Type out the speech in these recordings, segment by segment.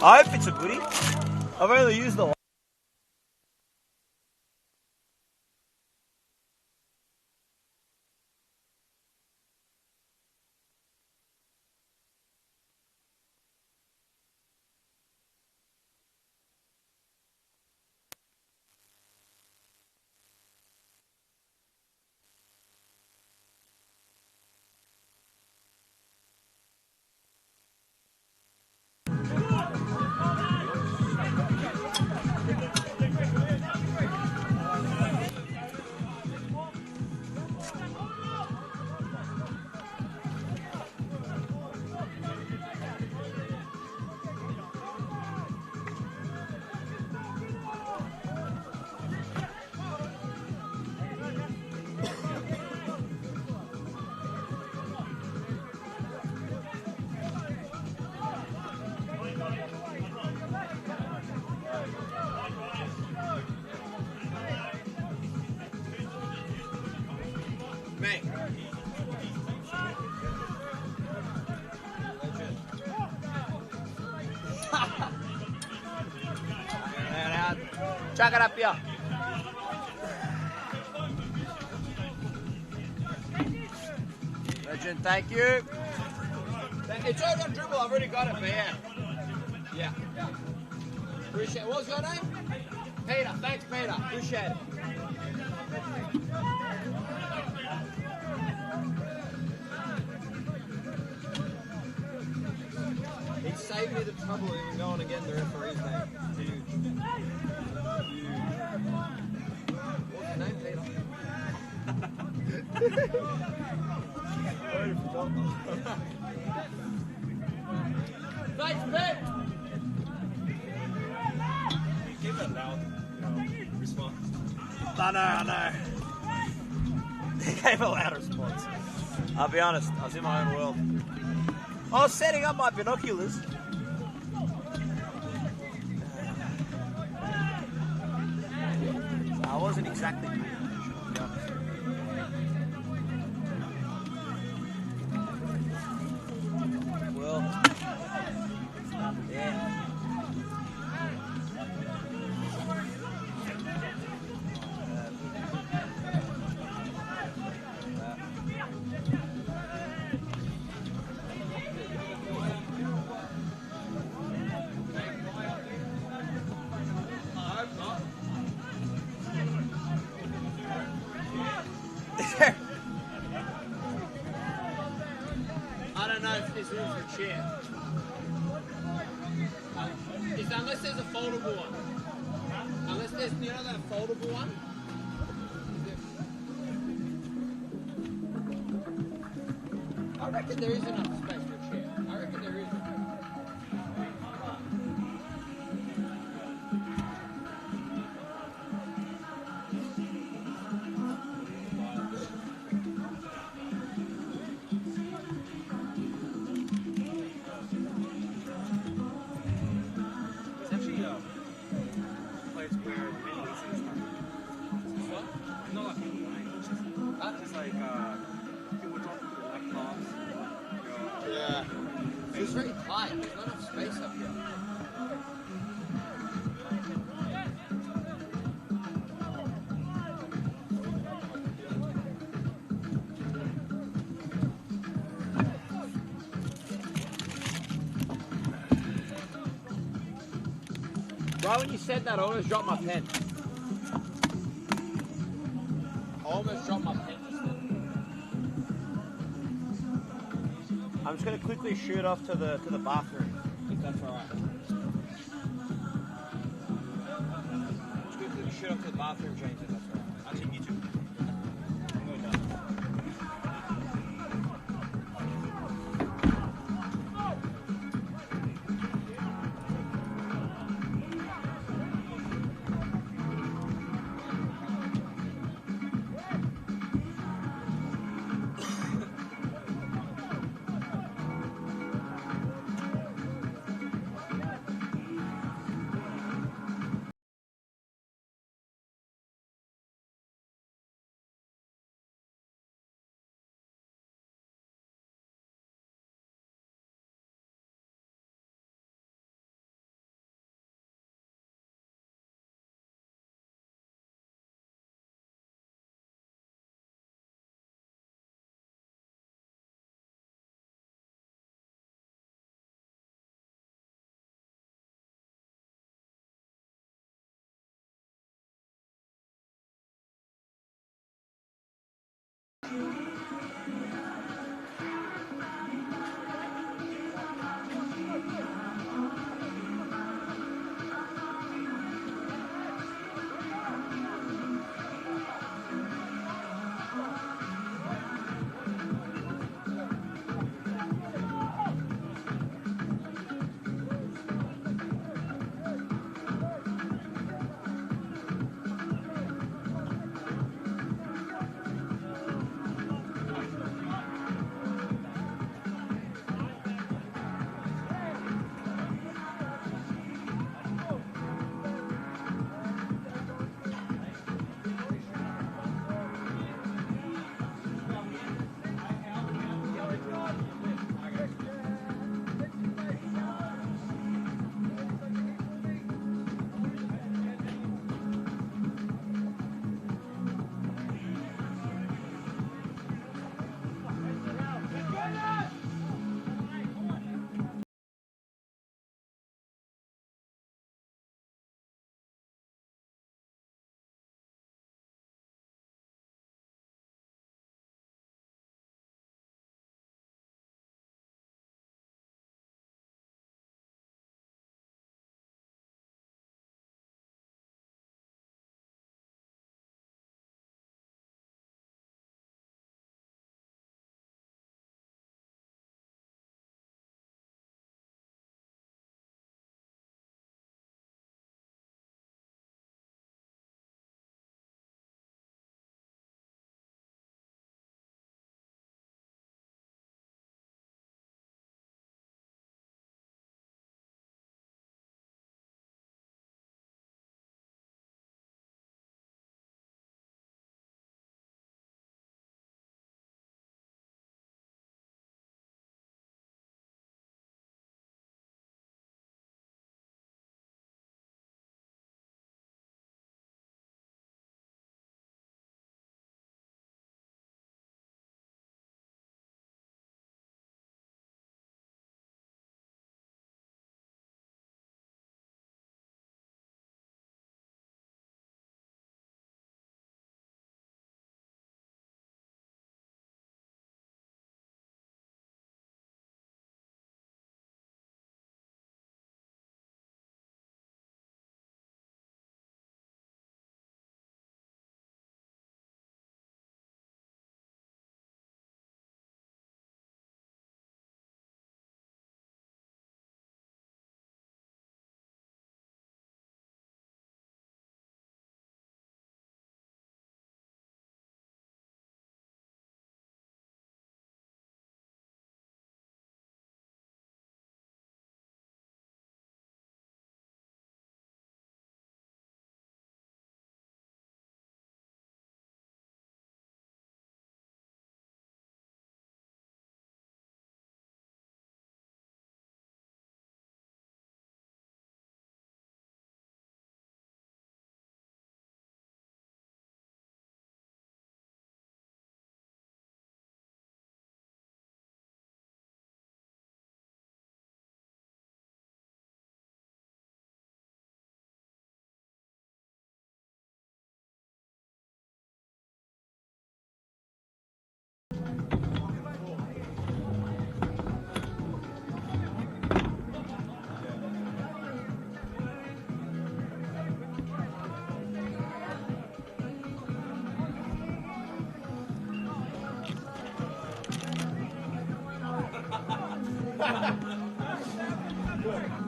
I hope it's a goodie. I've only used the Mate. chuck it up here. Legend, thank you. It's all got dribble, I've already got it, but yeah. Appreciate it. What was your name? Peter. Thanks, Peter. Appreciate it. It saved me the trouble of even going and getting the referee's name. Huge. What's your name, Peter? I already forgot. Thanks, Pete! Give that loud, response. I know. He gave a loud response. I'll be honest, I was in my own world. I was setting up my binoculars. I wasn't exactly paying attention, to be honest. Well, yeah. I don't know if there's room for a chair. Unless there's a foldable one. Unless there's, you know that foldable one? I reckon there is enough space for a chair. I reckon there is. It's actually place where Bentleigh is stuff. What? Not like people dying, it's just like people talking to their laptops. Yeah. It's very tight. There's not enough space up here. Right when you said that, I almost dropped my pen. I almost dropped my pen just then. I'm just going to quickly shoot off to the bathroom. If that's alright. Just quickly shoot up to the bathroom, James, if that's alright. Actually, you too.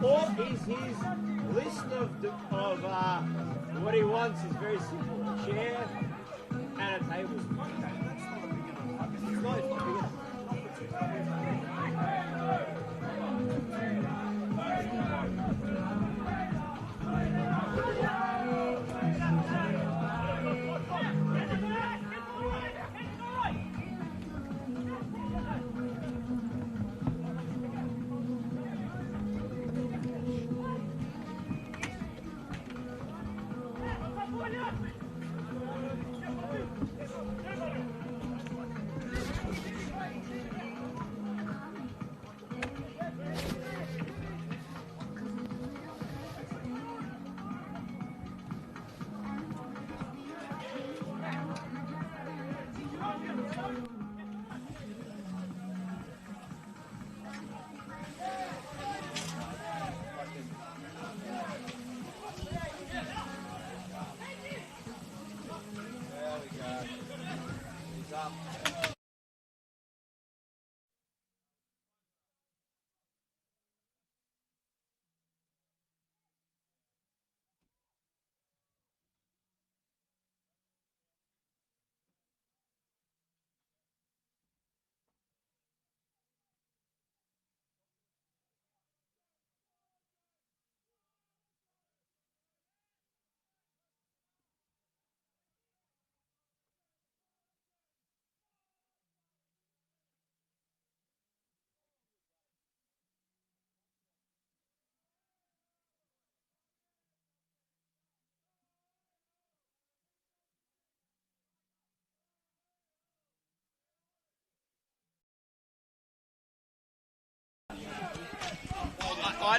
Or is his list of what he wants is very simple: a chair and a table. It's not big enough.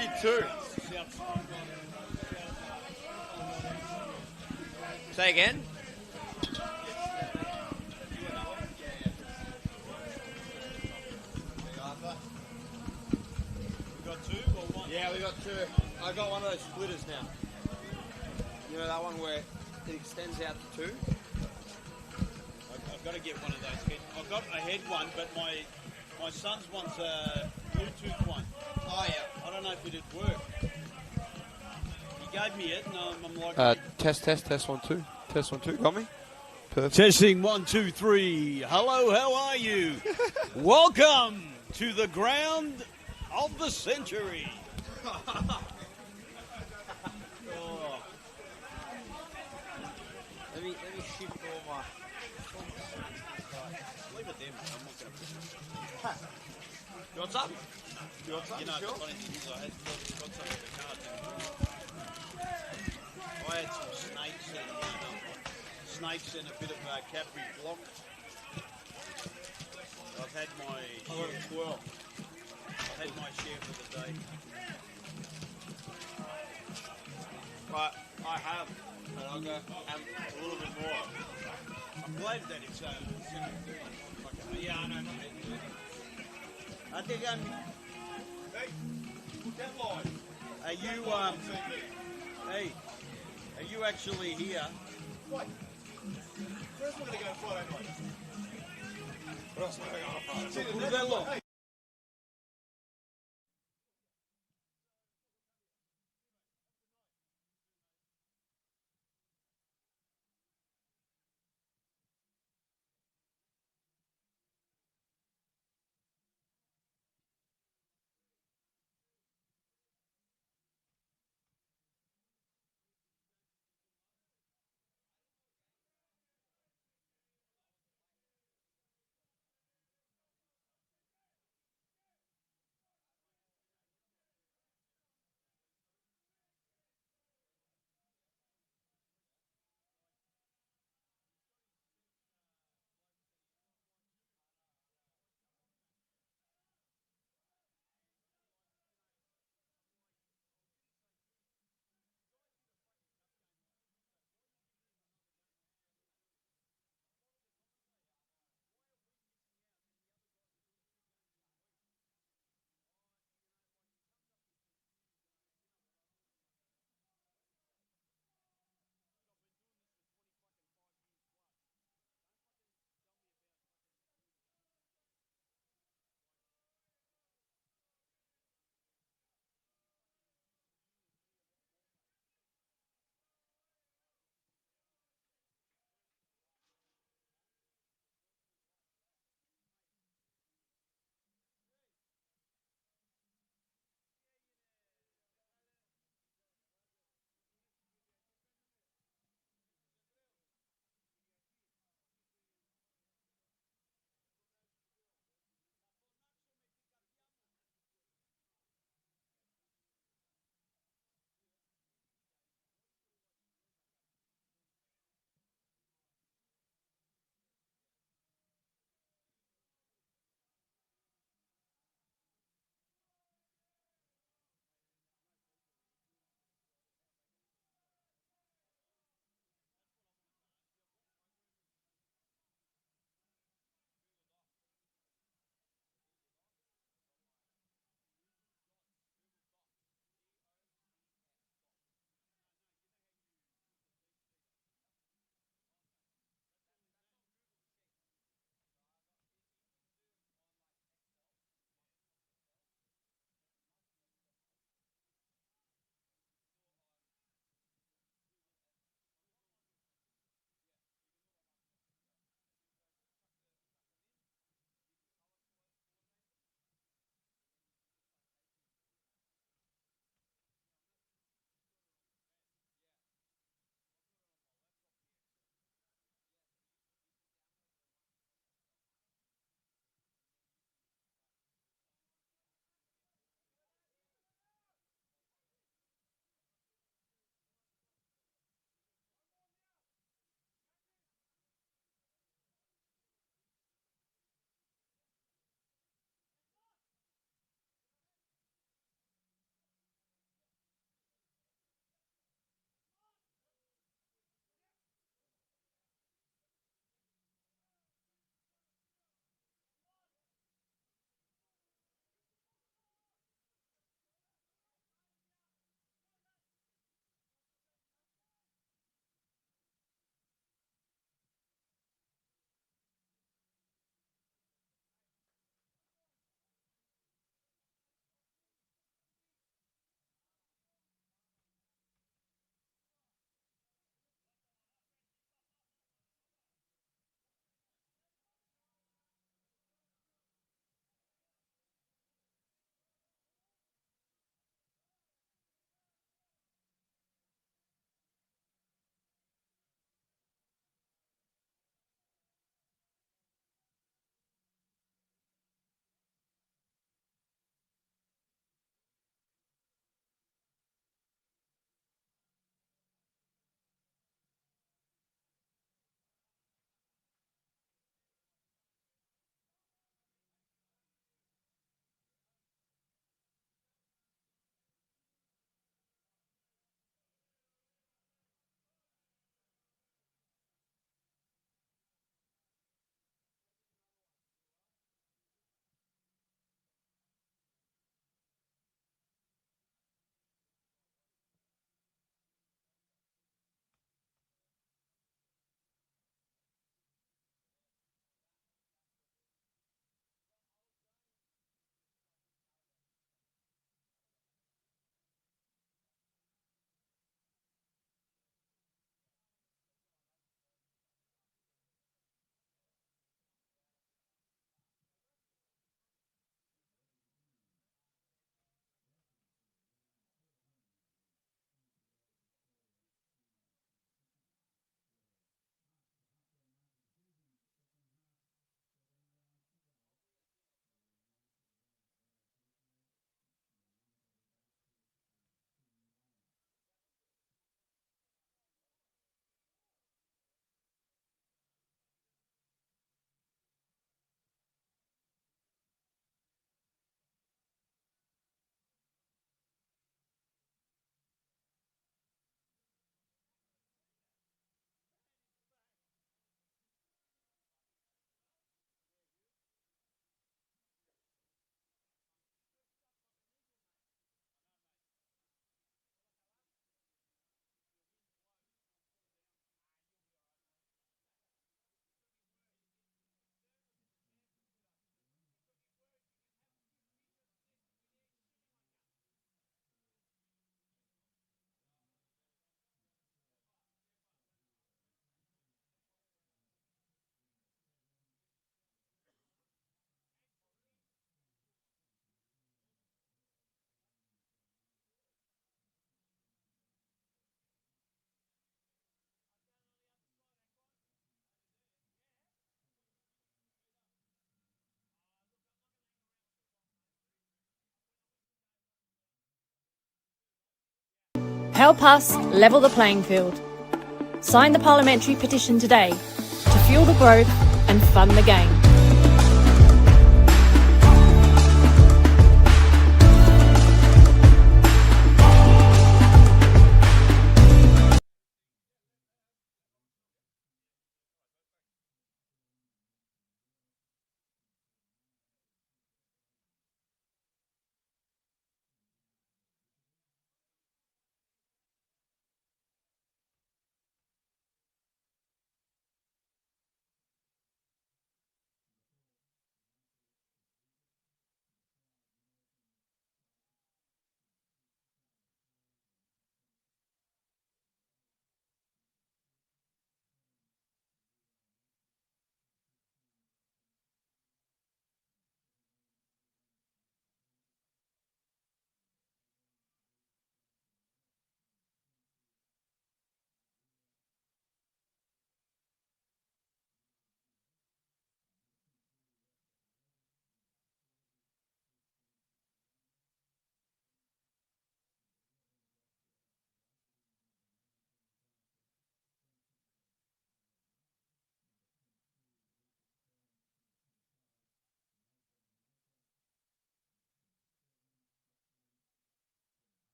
did too. Say again? Yeah, we got two. I got one of those splitters now. You know that one where it extends out to two? I've got to get one of those. I've got a head one, but my son's wants a Bluetooth one. Oh, yeah. I don't know if it'd work. He gave me it, and I'm like... Test 1 2. Test 1 2. Got me? Perfect. Testing 1 2 3. Hello, how are you? Welcome to the ground of the century. Let me shift all my... Leave it there, mate. I'm not going to push it. You want some? You want some? You know, Sure. the funny thing is I had got some of the cards. I had some snakes and a bit of Cadbury Blanc. I've had my I've had my share for the day. Right, I have. But I'll go have a little bit more. I'm glad that it's yeah, I know. I think Hey, Bentleigh. are you hey, are you actually here? What? Where's we going to go Friday night? What else am I going on Friday? Look at that lot. Hey, Help us level the playing field. Sign the parliamentary petition today to fuel the growth and fund the game.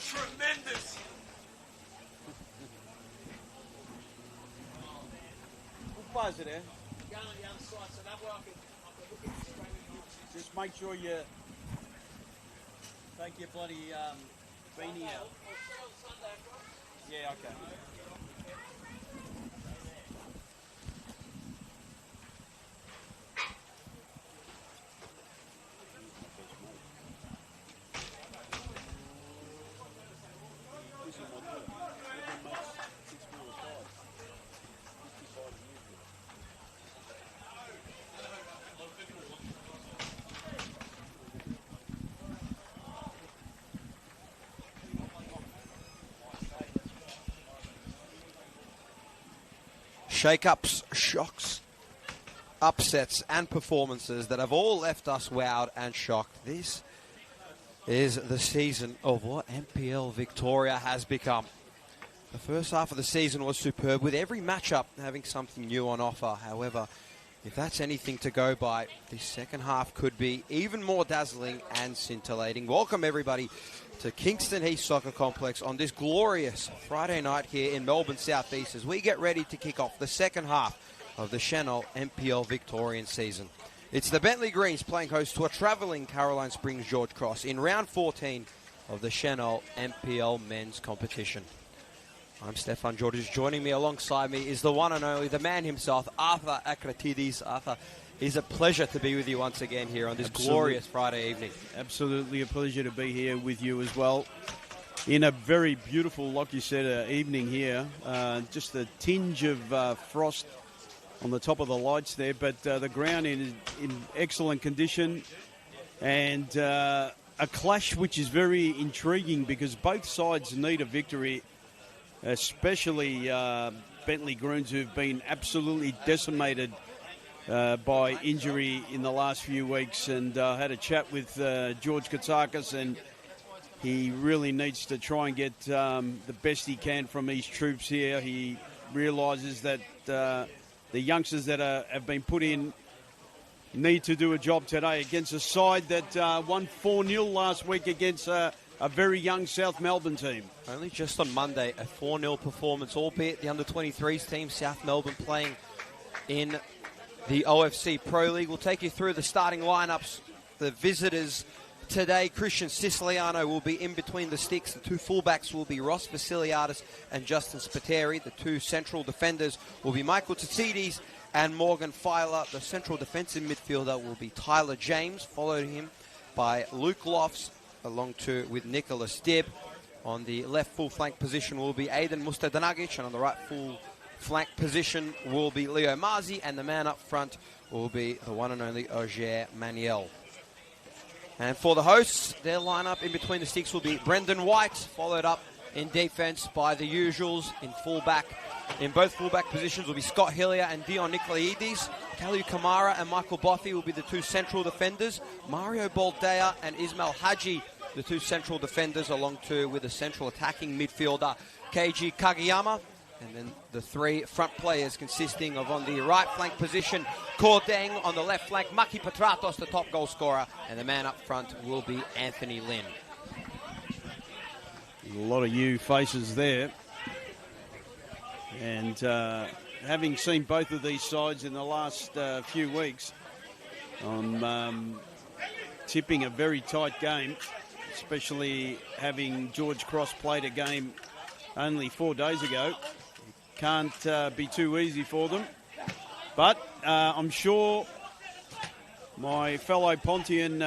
tremendous. What bars it there? Going on the other side, so that way I can look at it straight in the Just make sure you take your bloody beanie out. Yeah, okay. Shake-ups, shocks, upsets and performances that have all left us wowed and shocked. This is the season of what NPL Victoria has become. The first half of the season was superb, with every matchup having something new on offer. However, if that's anything to go by, the second half could be even more dazzling and scintillating. Welcome everybody to Kingston Heath Soccer Complex on this glorious Friday night here in Melbourne South East as we get ready to kick off the second half of the Senol NPL Victorian season. It's the Bentleigh Greens playing host to a travelling Caroline Springs George Cross in round 14 of the Senol NPL men's competition. I'm Stefan Georges. Joining me alongside me is the one and only, the man himself, Arthur Akratidis. Arthur, it's a pleasure to be with you once again here on this glorious Friday evening. Absolutely a pleasure to be here with you as well. In a very beautiful, like you said, evening here. Just a tinge of frost on the top of the lights there, but the ground in excellent condition. And a clash which is very intriguing because both sides need a victory, especially Bentleigh Greens, who've been absolutely decimated by injury in the last few weeks. And I had a chat with George Katsakis, and he really needs to try and get the best he can from his troops here. He realises that the youngsters that have been put in need to do a job today against a side that won 4-0 last week against a very young South Melbourne team. Only just on Monday, a 4-0 performance, albeit the under-23s team, South Melbourne, playing in the OFC Pro League. We'll take you through the starting lineups. The visitors today, Christian Siciliano will be in between the sticks. The two fullbacks will be Ross Vasiliadis and Justin Spiteri. The two central defenders will be Michael Tzitzidis and Morgan Filer. The central defensive midfielder will be Tyler James, followed him by Luke Lofts, along with Nicholas Dibb. On the left full flank position will be Aidan Mustadanagic, and on the right full flank position will be Leo Marzi, and the man up front will be the one and only Auger Manuel. And for the hosts, their lineup in between the sticks will be Brendan White, followed up in defence by the usuals in fullback. In both fullback positions will be Scott Hillier and Dion Nikolaidis. Kalu Kamara and Michael Boffey will be the two central defenders. Mario Baldea and Ismail Haji, the two central defenders, along with the central attacking midfielder Keiji Kageyama. And then the three front players consisting of, on the right flank position, Kordeng, on the left flank, Maki Petratos, the top goal scorer, and the man up front will be Anthony Lynn. A lot of new faces there. And having seen both of these sides in the last few weeks, I'm tipping a very tight game, especially having George Cross played a game only 4 days ago. Can't be too easy for them. But I'm sure my fellow Pontian,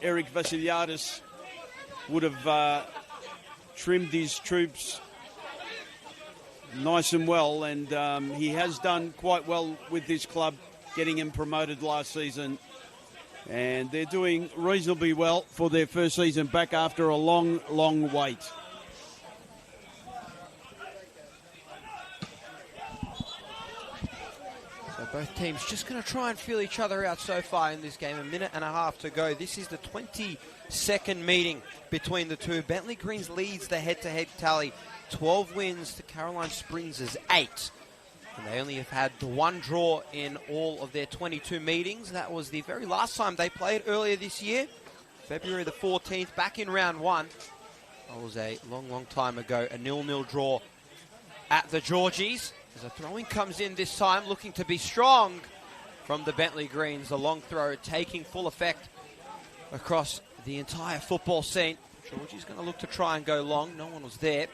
Eric Vasiliadis, would have trimmed his troops nice and well, and he has done quite well with this club, getting him promoted last season. And they're doing reasonably well for their first season back after a long, long wait. So both teams just going to try and feel each other out so far in this game. A minute and a half to go. This is the 22nd meeting between the two. Bentleigh Greens leads the head-to-head tally. 12 wins to Caroline Springs' 8. And they only have had the one draw in all of their 22 meetings. That was the very last time they played earlier this year, February the 14th, back in round 1. That was a long, long time ago. A 0-0 draw at the Georgies. As a throw-in comes in this time, looking to be strong from the Bentleigh Greens. The long throw taking full effect across the entire football scene. Georgie's going to look to try and go long. No one was there,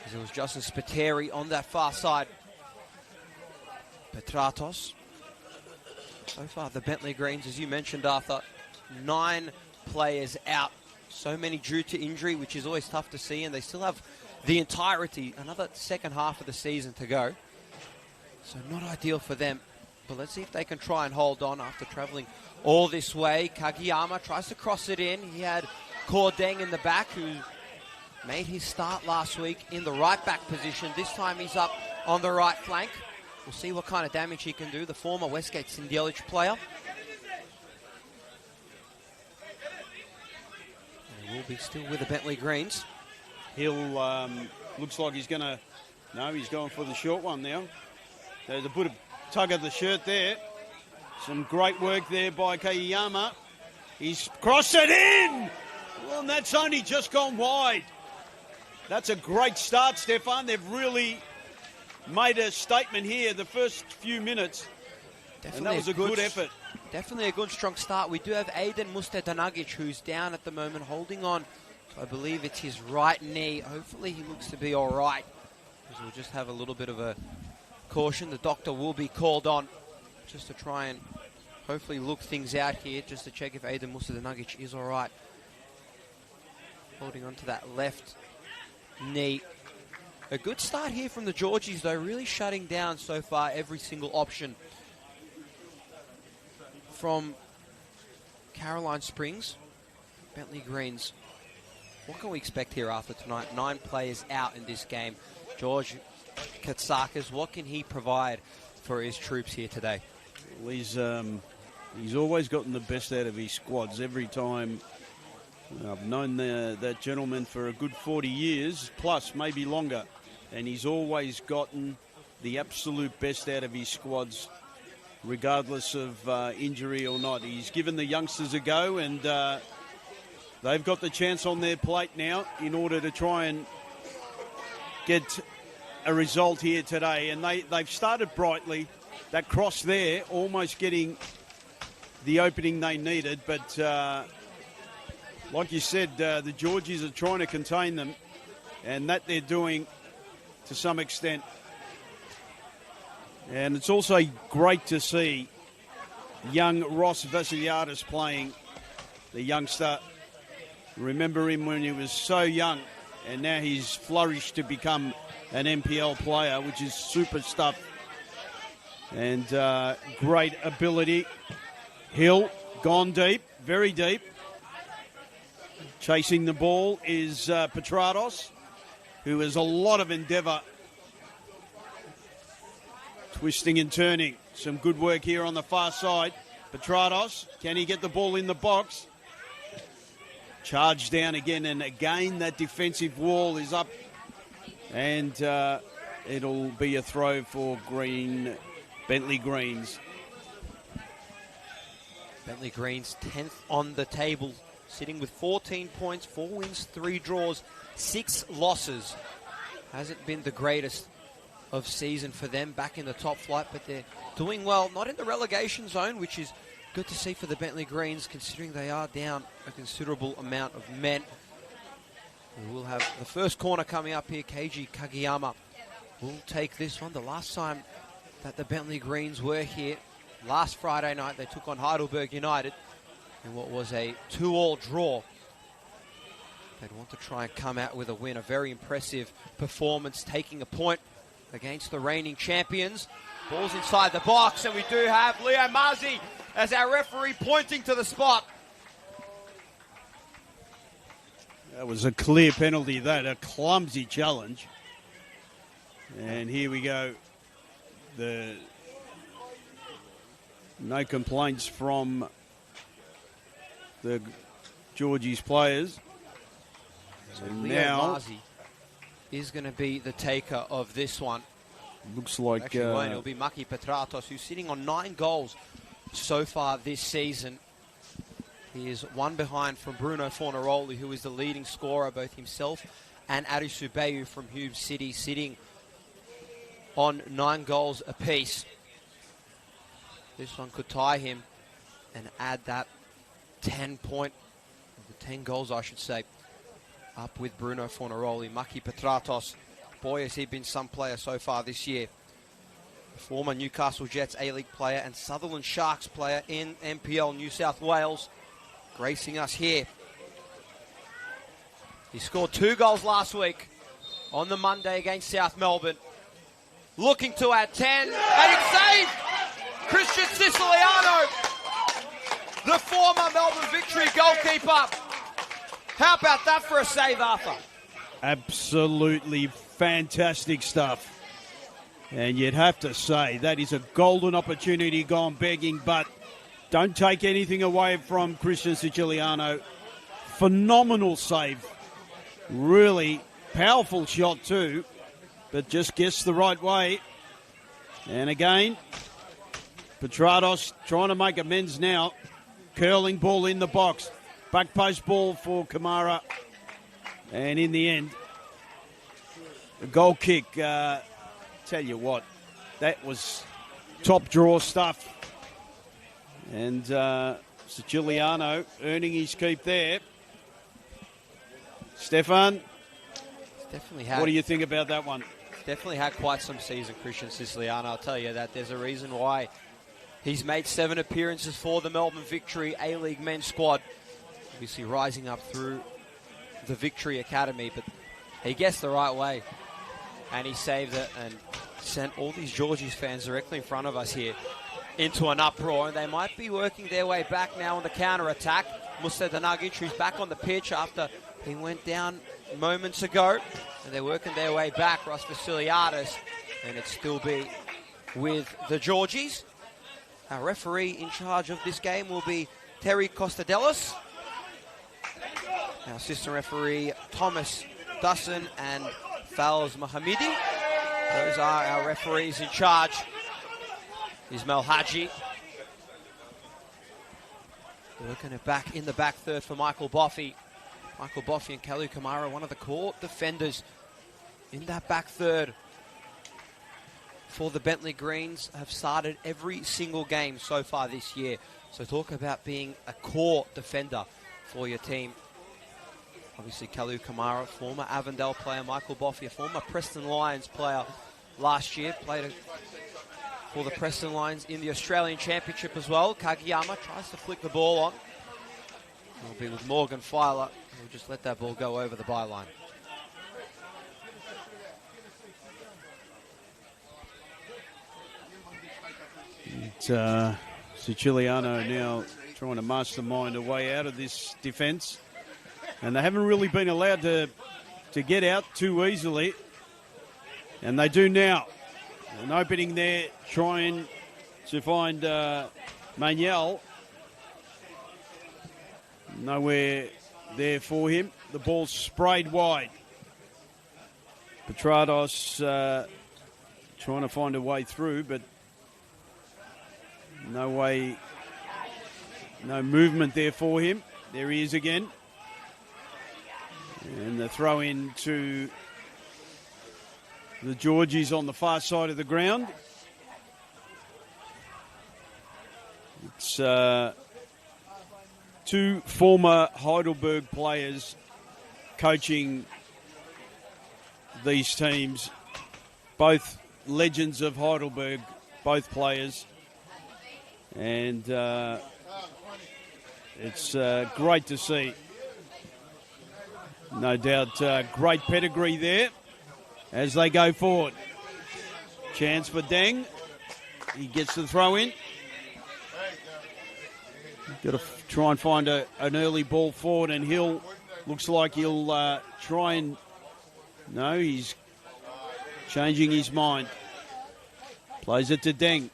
as it was Justin Spiteri on that far side. Petratos. So far, the Bentleigh Greens, as you mentioned, Arthur, 9 players out. So many due to injury, which is always tough to see, and they still have the entirety, another second half of the season to go. So not ideal for them. But let's see if they can try and hold on after travelling all this way. Kagiyama tries to cross it in. He had Kordeng in the back, who made his start last week in the right back position. This time he's up on the right flank. We'll see what kind of damage he can do, the former Westgate Sindielic player. And he will be still with the Bentleigh Greens. Hill looks like he's going to... No, he's going for the short one now. There's a bit of tug of the shirt there. Some great work there by Kagiyama. He's crossed it in! Well, and that's only just gone wide. That's a great start, Stefan. They've really made a statement here the first few minutes. Definitely, and that was a good effort. Definitely a good, strong start. We do have Aiden Mustedanagic, who's down at the moment, holding on. I believe it's his right knee. Hopefully he looks to be all right, because we'll just have a little bit of a caution. The doctor will be called on just to try and hopefully look things out here, just to check if Aiden Mustedanagic is all right. Holding on to that left knee. A good start here from the Georgies, though, really shutting down so far every single option from Caroline Springs. Bentleigh Greens. What can we expect here after tonight? 9 players out in this game. George Katsakis, what can he provide for his troops here today? Well, he's always gotten the best out of his squads every time. I've known that gentleman for a good 40 years, plus maybe longer, and he's always gotten the absolute best out of his squads, regardless of injury or not. He's given the youngsters a go, and they've got the chance on their plate now in order to try and get a result here today. And they've started brightly. That cross there, almost getting the opening they needed, but like you said, the Georgies are trying to contain them, and that they're doing to some extent. And it's also great to see young Ross Vasiliadis playing, the youngster. Remember him when he was so young, and now he's flourished to become an NPL player, which is super stuff. And great ability. Hill, gone deep, very deep. Chasing the ball is Petratos, who has a lot of endeavour. Twisting and turning. Some good work here on the far side. Petratos, can he get the ball in the box? Charge down again, and again that defensive wall is up. And it'll be a throw for Bentleigh Greens. Bentleigh Greens 10th on the table, sitting with 14 points, 4 wins, 3 draws, 6 losses. Hasn't been the greatest of season for them back in the top flight, but they're doing well. Not in the relegation zone, which is good to see for the Bentleigh Greens, considering they are down a considerable amount of men. We will have the first corner coming up here. Keiji Kagiyama will take this one. The last time that the Bentleigh Greens were here, last Friday night, they took on Heidelberg United in what was a 2-2 draw. They'd want to try and come out with a win. A very impressive performance, taking a point against the reigning champions. Ball's inside the box, and we do have Leo Mazzi as our referee pointing to the spot. That was a clear penalty, a clumsy challenge. And here we go. No complaints from the Georgies players. So Leo Mazzi is going to be the taker of this one. Looks like Actually, it'll be Maki Petratos, who's sitting on 9 goals so far this season. He is one behind from Bruno Fornaroli, who is the leading scorer, both himself and Arisu Bayu from Hume City, sitting on 9 goals apiece. This one could tie him and add that 10 goals, I should say, up with Bruno Fornaroli. Maki Petratos, boy, has he been some player so far this year. Former Newcastle Jets A-League player and Sutherland Sharks player in NPL New South Wales, gracing us here. He scored 2 goals last week on the Monday against South Melbourne. Looking to add 10, and it's saved! Christian Siciliano, the former Melbourne Victory goalkeeper. How about that for a save, Arthur? Absolutely fantastic stuff. And you'd have to say that is a golden opportunity gone begging, but don't take anything away from Christian Siciliano. Phenomenal save. Really powerful shot too, but just gets the right way. And again, Petratos trying to make amends now. Curling ball in the box. Back post ball for Kamara. And in the end, a goal kick. Tell you what, that was top draw stuff. And Siciliano earning his keep there. Stefan, what do you think about that one? Definitely had quite some season, Christian Siciliano. I'll tell you that. There's a reason why he's made 7 appearances for the Melbourne Victory A-League men's squad. Obviously rising up through the Victory Academy, but he gets the right way. And he saved it and sent all these Georgies fans directly in front of us here into an uproar. And they might be working their way back now on the counter-attack. Musa Danagitri is back on the pitch after he went down moments ago. And they're working their way back, Ross Vasiliadis. And it still be with the Georgies. Our referee in charge of this game will be Terry Costadelos. Our assistant referee, Thomas Dussin and Fals Mohamedi. Those are our referees in charge. Ismail Haji. Working it back in the back third for Michael Boffey. Michael Boffey and Kalu Kamara, one of the core defenders in that back third for the Bentleigh Greens, have started every single game so far this year. So talk about being a core defender for your team. Obviously, Kalu Kamara, former Avondale player. Michael Boffey, a former Preston Lions player last year. Played for the Preston Lions in the Australian Championship as well. Kagiyama tries to flick the ball on. It'll be with Morgan Filer. We'll just let that ball go over the byline. Siciliano now trying to mastermind a way out of this defence. And they haven't really been allowed to get out too easily. And they do now. An opening there, trying to find Manuel. Nowhere there for him. The ball sprayed wide. Petratos trying to find a way through, but no way, no movement there for him. There he is again. And the throw in to the Georgies on the far side of the ground. It's 2 former Heidelberg players coaching these teams. Both legends of Heidelberg, both players. And it's great to see. No doubt, great pedigree there as they go forward. Chance for Deng. He gets the throw in. Got to try and find an early ball forward, and Hill looks like he'll try and... No, he's changing his mind. Plays it to Deng.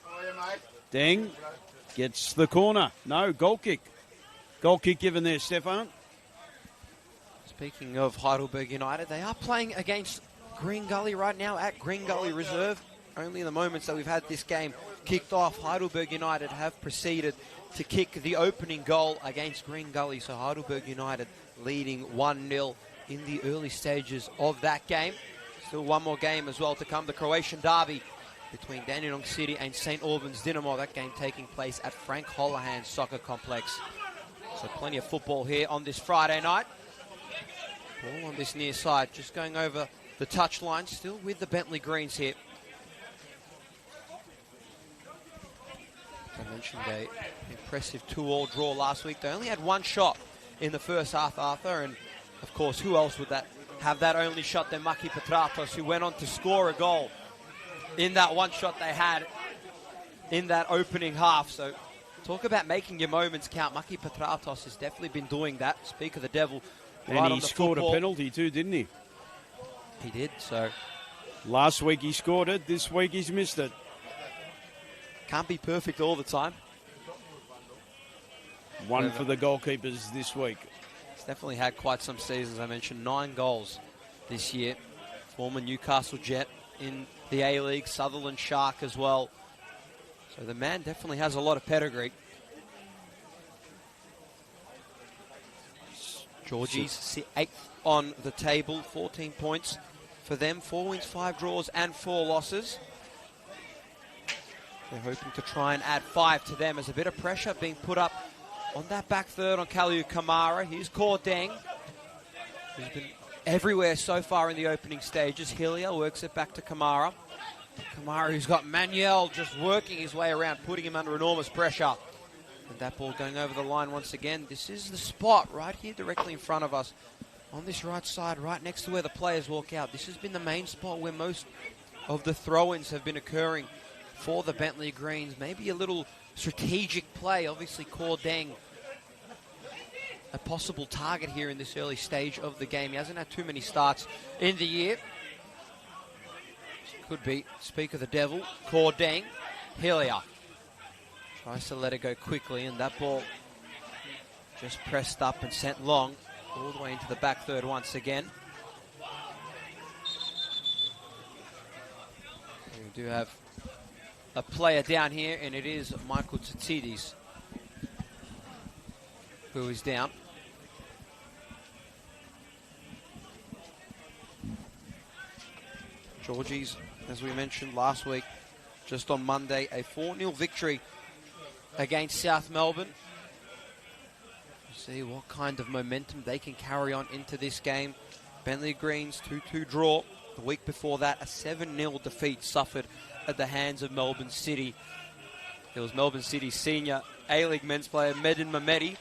Deng gets the corner. No, goal kick. Goal kick given there, Stefan. Speaking of Heidelberg United, they are playing against Green Gully right now at Green Gully Reserve. Only in the moments that we've had this game kicked off. Heidelberg United have proceeded to kick the opening goal against Green Gully. So Heidelberg United leading 1-0 in the early stages of that game. Still one more game as well to come. The Croatian derby between Dandenong City and St. Albans Dynamo. That game taking place at Frank Holohan's Soccer Complex. So plenty of football here on this Friday night. Ball on this near side, just going over the touchline, still with the Bentleigh Greens here. I mentioned an impressive 2-2 draw last week. They only had one shot in the first half, Arthur, and of course, who else would have that only shot than Maki Petratos, who went on to score a goal in that one shot they had in that opening half. So talk about making your moments count. Maki Petratos has definitely been doing that. Speak of the devil. And right he scored a penalty too, didn't he? He did, so. Last week he scored it. This week he's missed it. Can't be perfect all the time. One for the goalkeepers this week. He's definitely had quite some seasons. I mentioned 9 goals this year. Former Newcastle Jet in the A-League, Sutherland Shark as well. So the man definitely has a lot of pedigree. Georgies sit 8th on the table, 14 points for them. 4 wins, 5 draws and 4 losses. They're hoping to try and add 5 to them as a bit of pressure being put up on that back third on Kaliu Kamara. Here's Kordeng, who's been everywhere so far in the opening stages. Hillier works it back to Kamara. Kamara, who's got Manuel just working his way around, putting him under enormous pressure. And that ball going over the line once again. This is the spot right here directly in front of us on this right side, right next to where the players walk out. This has been the main spot where most of the throw-ins have been occurring for the Bentleigh Greens. Maybe a little strategic play. Obviously, Kordeng, a possible target here in this early stage of the game. He hasn't had too many starts in the year. Could be, speak of the devil, Kordeng. Hillier tries to let it go quickly, and that ball just pressed up and sent long all the way into the back third once again. We do have a player down here, and it is Michael Tsitsidis who is down. Georgies, as we mentioned last week, just on Monday, a 4-0 victory against South Melbourne. We'll see what kind of momentum they can carry on into this game. Bentleigh Greens 2-2 draw. The week before that, a 7-0 defeat suffered at the hands of Melbourne City. It was Melbourne City's senior A-League men's player, Medin Mehmedi,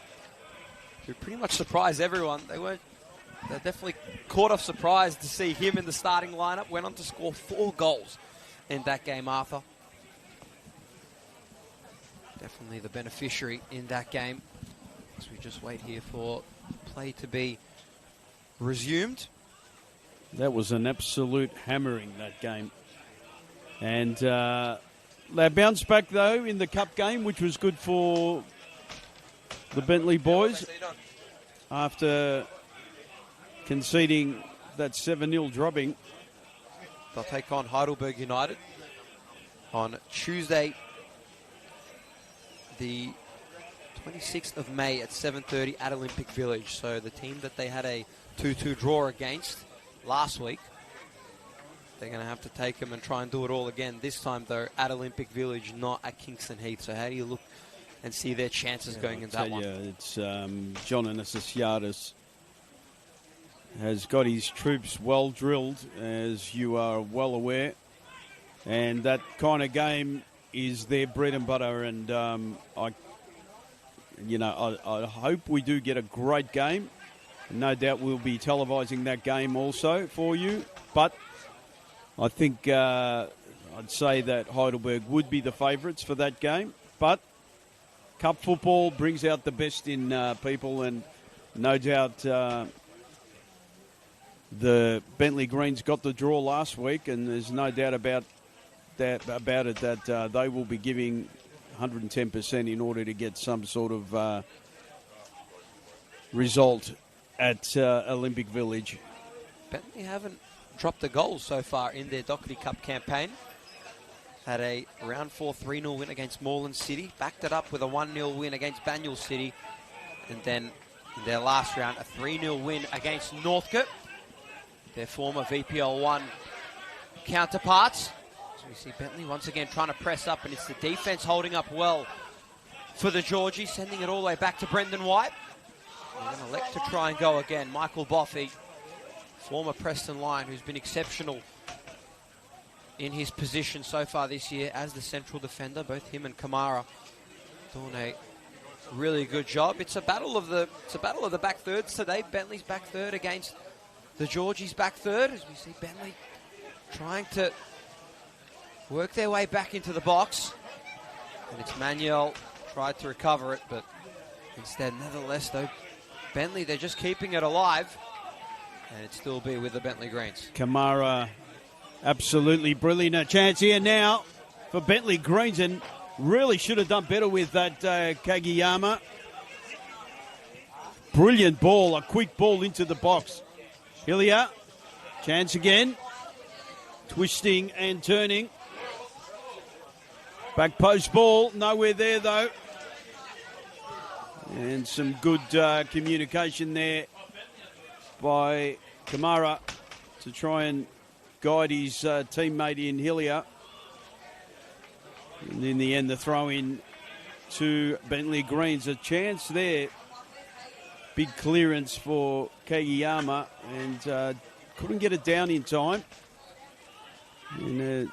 who pretty much surprised everyone. They're definitely caught off surprise to see him in the starting lineup. Went on to score 4 goals in that game, Arthur. Definitely the beneficiary in that game. As we just wait here for play to be resumed. That was an absolute hammering, that game. And they bounced back, though, in the cup game, which was good for the Bentleigh boys. After conceding that 7-0 dropping. They'll take on Heidelberg United on Tuesday, the 26th of May at 7:30 at Olympic Village. So the team that they had a 2-2 draw against last week, they're going to have to take them and try and do it all again. This time, though, at Olympic Village, not at Kingston Heath. So how do you look and see their chances going in that one? It's John Anastasiadis has got his troops well drilled, as you are well aware. And that kind of game is their bread and butter. And I hope we do get a great game. No doubt we'll be televising that game also for you. But I think I'd say that Heidelberg would be the favourites for that game. But cup football brings out the best in people, and no doubt the Bentleigh Greens got the draw last week, and there's no doubt about it that they will be giving 110% in order to get some sort of result at Olympic Village. Bentleigh haven't dropped a goal so far in their Dockery Cup campaign. had a round 4 3-0 win against Moreland City, backed it up with a 1-0 win against Banyule City, and then in their last round, a 3-0 win against Northcote, their former VPL 1 counterparts. So we see Bentleigh once again trying to press up, and it's the defense holding up well for the Georgies, sending it all the way back to Brendan White. They're going to elect to try and go again. Michael Boffey, former Preston Lion, who's been exceptional in his position so far this year as the central defender. Both him and Kamara doing a really good job. It's a battle of the back thirds today. Bentleigh's back third against the Georgies' back third, as we see Bentleigh trying to work their way back into the box. And it's Manuel tried to recover it, but instead, nevertheless, though, Bentleigh, they're just keeping it alive, and it still be with the Bentleigh Greens. Kamara, absolutely brilliant. A chance here now for Bentleigh Greens, and really should have done better with that Kagiyama. Brilliant ball, a quick ball into the box. Hillier, chance again. Twisting and turning. Back post ball, nowhere there though. And some good communication there by Kamara to try and guide his teammate in Hillier. And in the end, the throw in to Bentleigh Greens. A chance there. Big clearance for Kagiyama, and couldn't get it down in time. And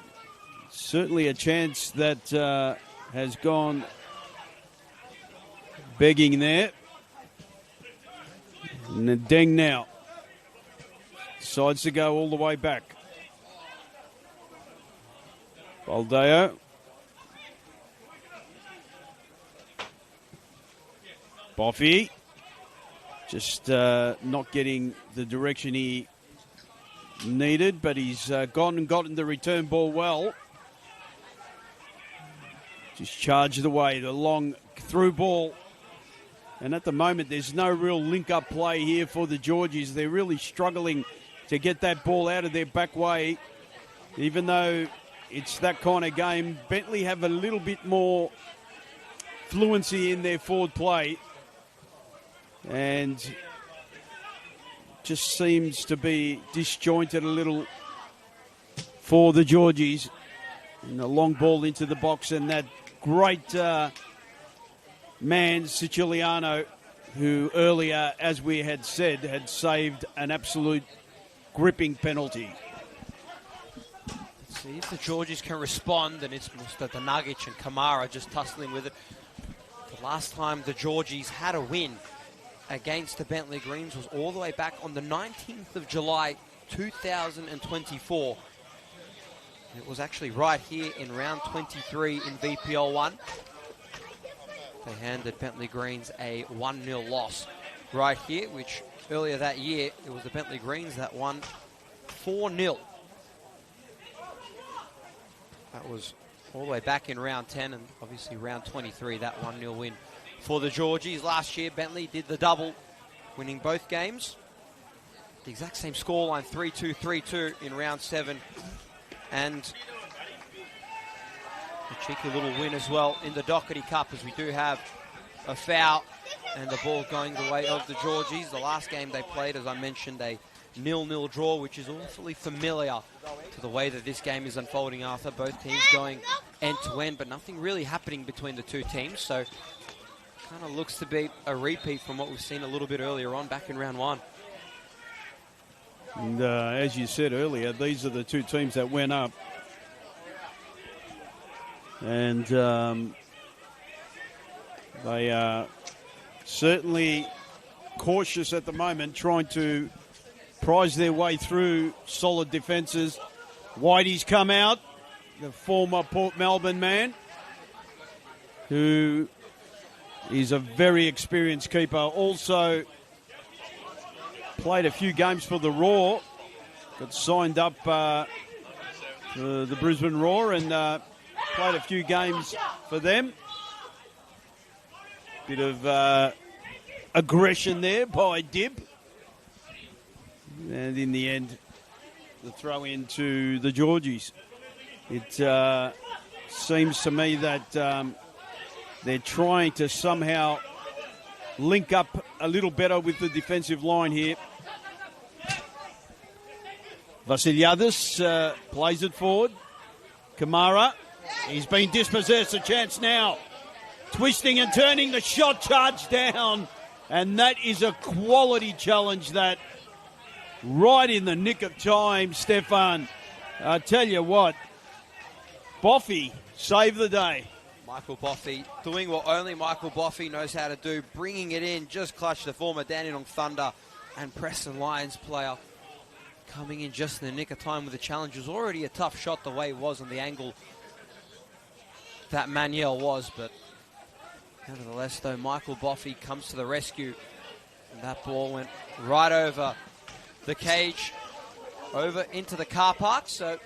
certainly a chance that has gone begging there. And then Deng now decides to go all the way back. Baldeo. Boffey. Just not getting the direction he needed, but he's gotten the return ball well. Just charged away the long through ball. And at the moment, there's no real link-up play here for the Georgies. They're really struggling to get that ball out of their back way. Even though it's that kind of game, Bentleigh have a little bit more fluency in their forward play. And just seems to be disjointed a little for the Georgies. And a long ball into the box, and that great man, Siciliano, who earlier, as we had said, had saved an absolute gripping penalty. Let's see if the Georgies can respond, and it's Mr. Nagic and Kamara just tussling with it. The last time the Georgies had a win against the Bentleigh Greens was all the way back on the 19th of July 2024. It was actually right here in round 23 in VPL 1. They handed Bentleigh Greens a 1-0 loss right here, which earlier that year it was the Bentleigh Greens that won 4-0. That was all the way back in round 10, and obviously round 23, that 1-0 win for the Georgies. Last year, Bentleigh did the double, winning both games. The exact same scoreline, 3-2, 3-2 in round 7. And a cheeky little win as well in the Doherty Cup, as we do have a foul and the ball going the way of the Georgies. The last game they played, as I mentioned, a 0-0 draw, which is awfully familiar to the way that this game is unfolding, Arthur. Both teams going end-to-end, but nothing really happening between the two teams. So kind of looks to be a repeat from what we've seen a little bit earlier on back in round 1. And as you said earlier, these are the two teams that went up. And they are certainly cautious at the moment, trying to prize their way through solid defences. Whitey's come out, the former Port Melbourne man, who is a very experienced keeper. Also played a few games for the Roar, got signed up for the Brisbane Roar, and played a few games for them. Bit of aggression there by Dib. And in the end, the throw in to the Georgies. It seems to me that they're trying to somehow link up a little better with the defensive line here. Vasiliadis plays it forward. Kamara, he's been dispossessed. A chance now. Twisting and turning, the shot charged down. And that is a quality challenge, that right in the nick of time, Stefan. I tell you what, Boffey saved the day. Michael Boffey doing what only Michael Boffey knows how to do, bringing it in, just clutched the former Dandenong Thunder and Preston Lions player coming in just in the nick of time with the challenge. It was already a tough shot the way it was on the angle that Manuel was, but nevertheless, though, Michael Boffey comes to the rescue, and that ball went right over the cage, over into the car park, so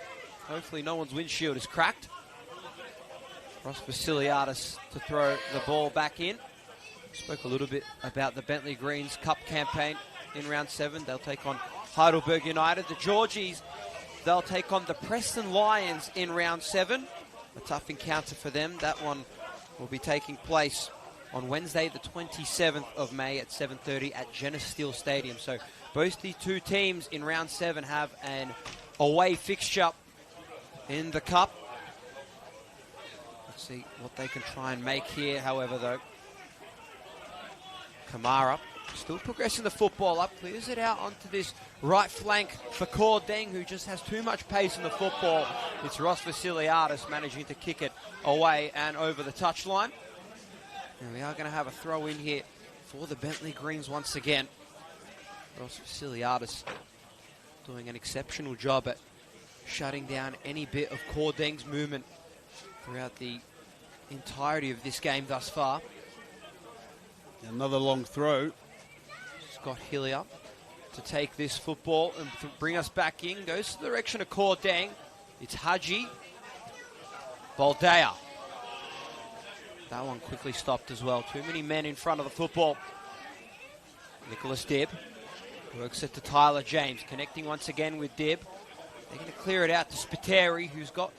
hopefully no one's windshield is cracked. Ross Vasiliadis to throw the ball back in. Spoke a little bit about the Bentleigh Greens Cup campaign in round 7. They'll take on Heidelberg United. The Georgies, they'll take on the Preston Lions in round 7. A tough encounter for them. That one will be taking place on Wednesday, the 27th of May at 7:30 at Genesis Steel Stadium. So both the two teams in round 7 have an away fixture in the Cup. Let's see what they can try and make here, however, though. Kamara still progressing the football up, clears it out onto this right flank for Cord Deng, who just has too much pace in the football. It's Ross Vasiliadis managing to kick it away and over the touchline. And we are going to have a throw in here for the Bentleigh Greens once again. Ross Vasiliadis doing an exceptional job at shutting down any bit of Cord Deng's movement throughout the entirety of this game thus far. Another long throw. Scott Hillier to take this football and bring us back in. Goes to the direction of Cord Deng. It's Haji Boldea. That one quickly stopped as well. Too many men in front of the football. Nicholas Dibb works it to Tyler James, connecting once again with Dibb. They're going to clear it out to Spiteri, who's got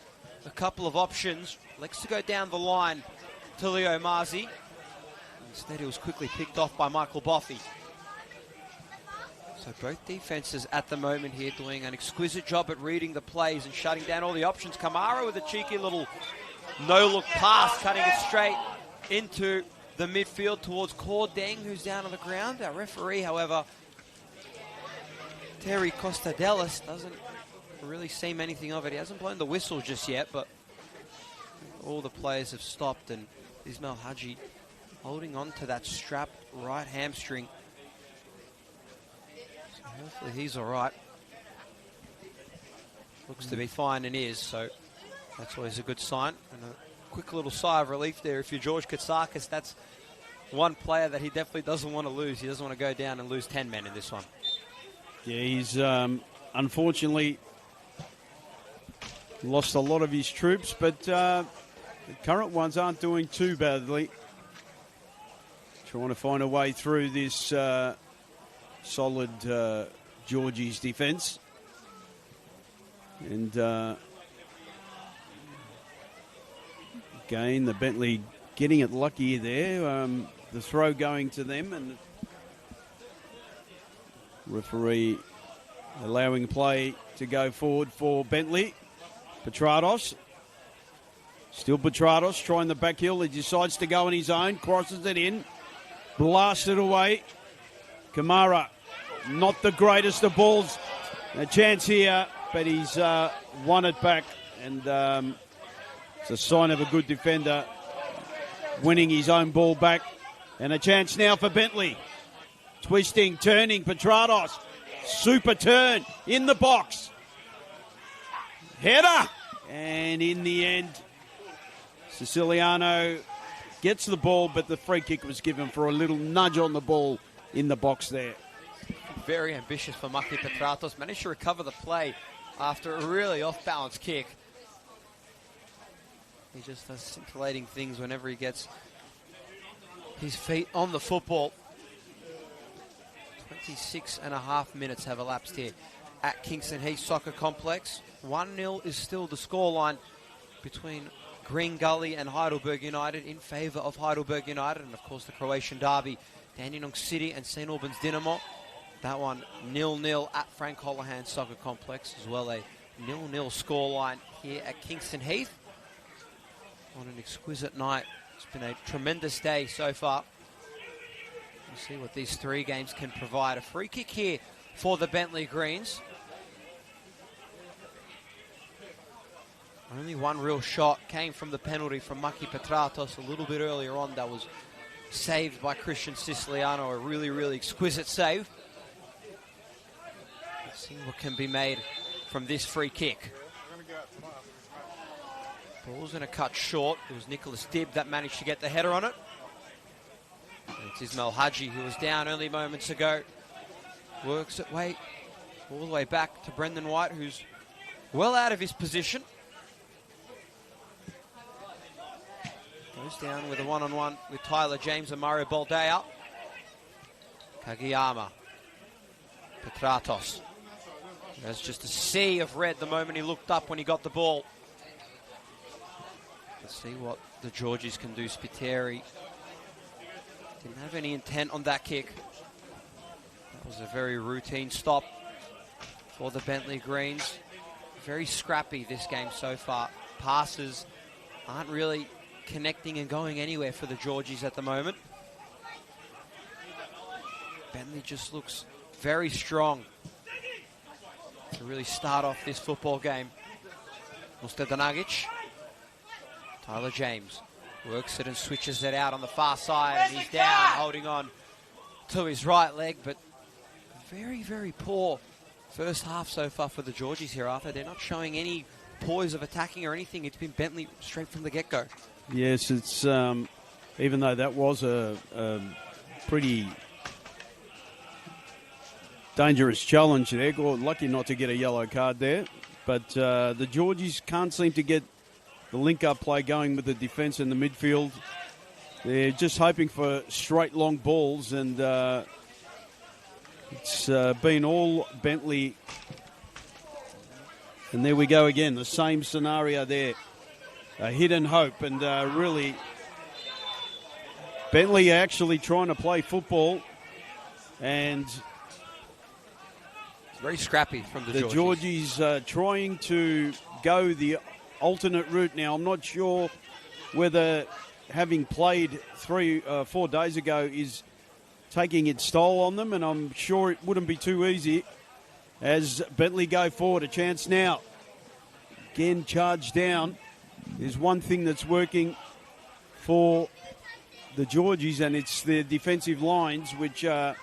a couple of options. Likes to go down the line to Leo Marzi. Instead, it was quickly picked off by Michael Boffey. So both defenses at the moment here doing an exquisite job at reading the plays and shutting down all the options. Kamara with a cheeky little no-look pass, cutting it straight into the midfield towards Cord Deng, who's down on the ground. Our referee, however, Terry Costadelis, doesn't really seem anything of it. He hasn't blown the whistle just yet, but all the players have stopped, and Ismail Haji holding on to that strapped right hamstring. So hopefully he's all right. Looks to be fine and is, so that's always a good sign. And a quick little sigh of relief there. If you're George Katsakis, that's one player that he definitely doesn't want to lose. He doesn't want to go down and lose 10 men in this one. Yeah, he's unfortunately lost a lot of his troops, but the current ones aren't doing too badly. Trying to find a way through this solid Georgie's defence. And again, the Bentleigh getting it lucky there. The throw going to them, and referee allowing play to go forward for Bentleigh. Petrados. Still Petrados trying the back heel. He decides to go on his own. Crosses it in. Blasted away. Kamara, not the greatest of balls. A chance here, but he's won it back. And it's a sign of a good defender winning his own ball back. And a chance now for Bentleigh. Twisting, turning, Petrados. Super turn in the box. Header. And in the end, Siciliano gets the ball, but the free kick was given for a little nudge on the ball in the box there. Very ambitious for Maki Petratos. Managed to recover the play after a really off-balance kick. He just does scintillating things whenever he gets his feet on the football. 26.5 minutes have elapsed here at Kingston Heath Soccer Complex. 1-0 is still the scoreline between Green Gully and Heidelberg United in favour of Heidelberg United. And, of course, the Croatian derby, Dandenong City and St. Albans Dynamo. That one 0-0 at Frank Holohan Soccer Complex, as well a 0-0 scoreline here at Kingston Heath. On an exquisite night. It's been a tremendous day so far. We'll see what these three games can provide. A free kick here for the Bentleigh Greens. Only one real shot came from the penalty from Maki Petratos a little bit earlier on. That was saved by Christian Siciliano, a really, really exquisite save. Let's see what can be made from this free kick. Ball's going to cut short. It was Nicholas Dibb that managed to get the header on it. And it's Ismail Haji, who was down only moments ago. Works it way all the way back to Brendan White, who's well out of his position. Goes down with a one-on-one with Tyler James and Mario Baldea. Kageyama. Petratos. There's just a sea of red the moment he looked up when he got the ball. Let's see what the Georgies can do. Spiteri didn't have any intent on that kick. That was a very routine stop for the Bentleigh Greens. Very scrappy this game so far. Passes aren't really connecting and going anywhere for the Georgies at the moment. Bentleigh just looks very strong to really start off this football game. Mustadanagic. Tyler James works it and switches it out on the far side, and he's down, holding on to his right leg, but very, very poor first half so far for the Georgies here, Arthur. They're not showing any poise of attacking or anything. It's been Bentleigh straight from the get-go. Yes, it's even though that was a pretty dangerous challenge there. Lucky not to get a yellow card there. But the Georgies can't seem to get the link-up play going with the defence in the midfield. They're just hoping for straight long balls, and it's been all Bentleigh. And there we go again, the same scenario there. A hidden hope, and really Bentleigh actually trying to play football, and very scrappy from the Georgies trying to go the alternate route. Now, I'm not sure whether having played 4 days ago is taking its toll on them, and I'm sure it wouldn't be too easy as Bentleigh go forward. A chance now. Again, charge down. There's one thing that's working for the Georgies, and it's their defensive lines which are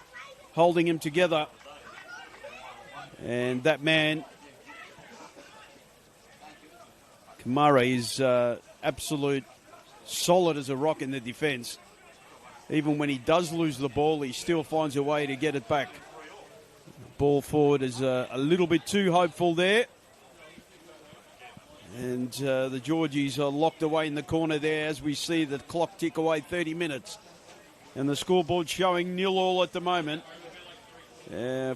holding them together. And that man, Kamara, is absolute solid as a rock in the defence. Even when he does lose the ball, he still finds a way to get it back. Ball forward is a little bit too hopeful there. And the Georgies are locked away in the corner there as we see the clock tick away 30 minutes. And the scoreboard showing 0-0 at the moment.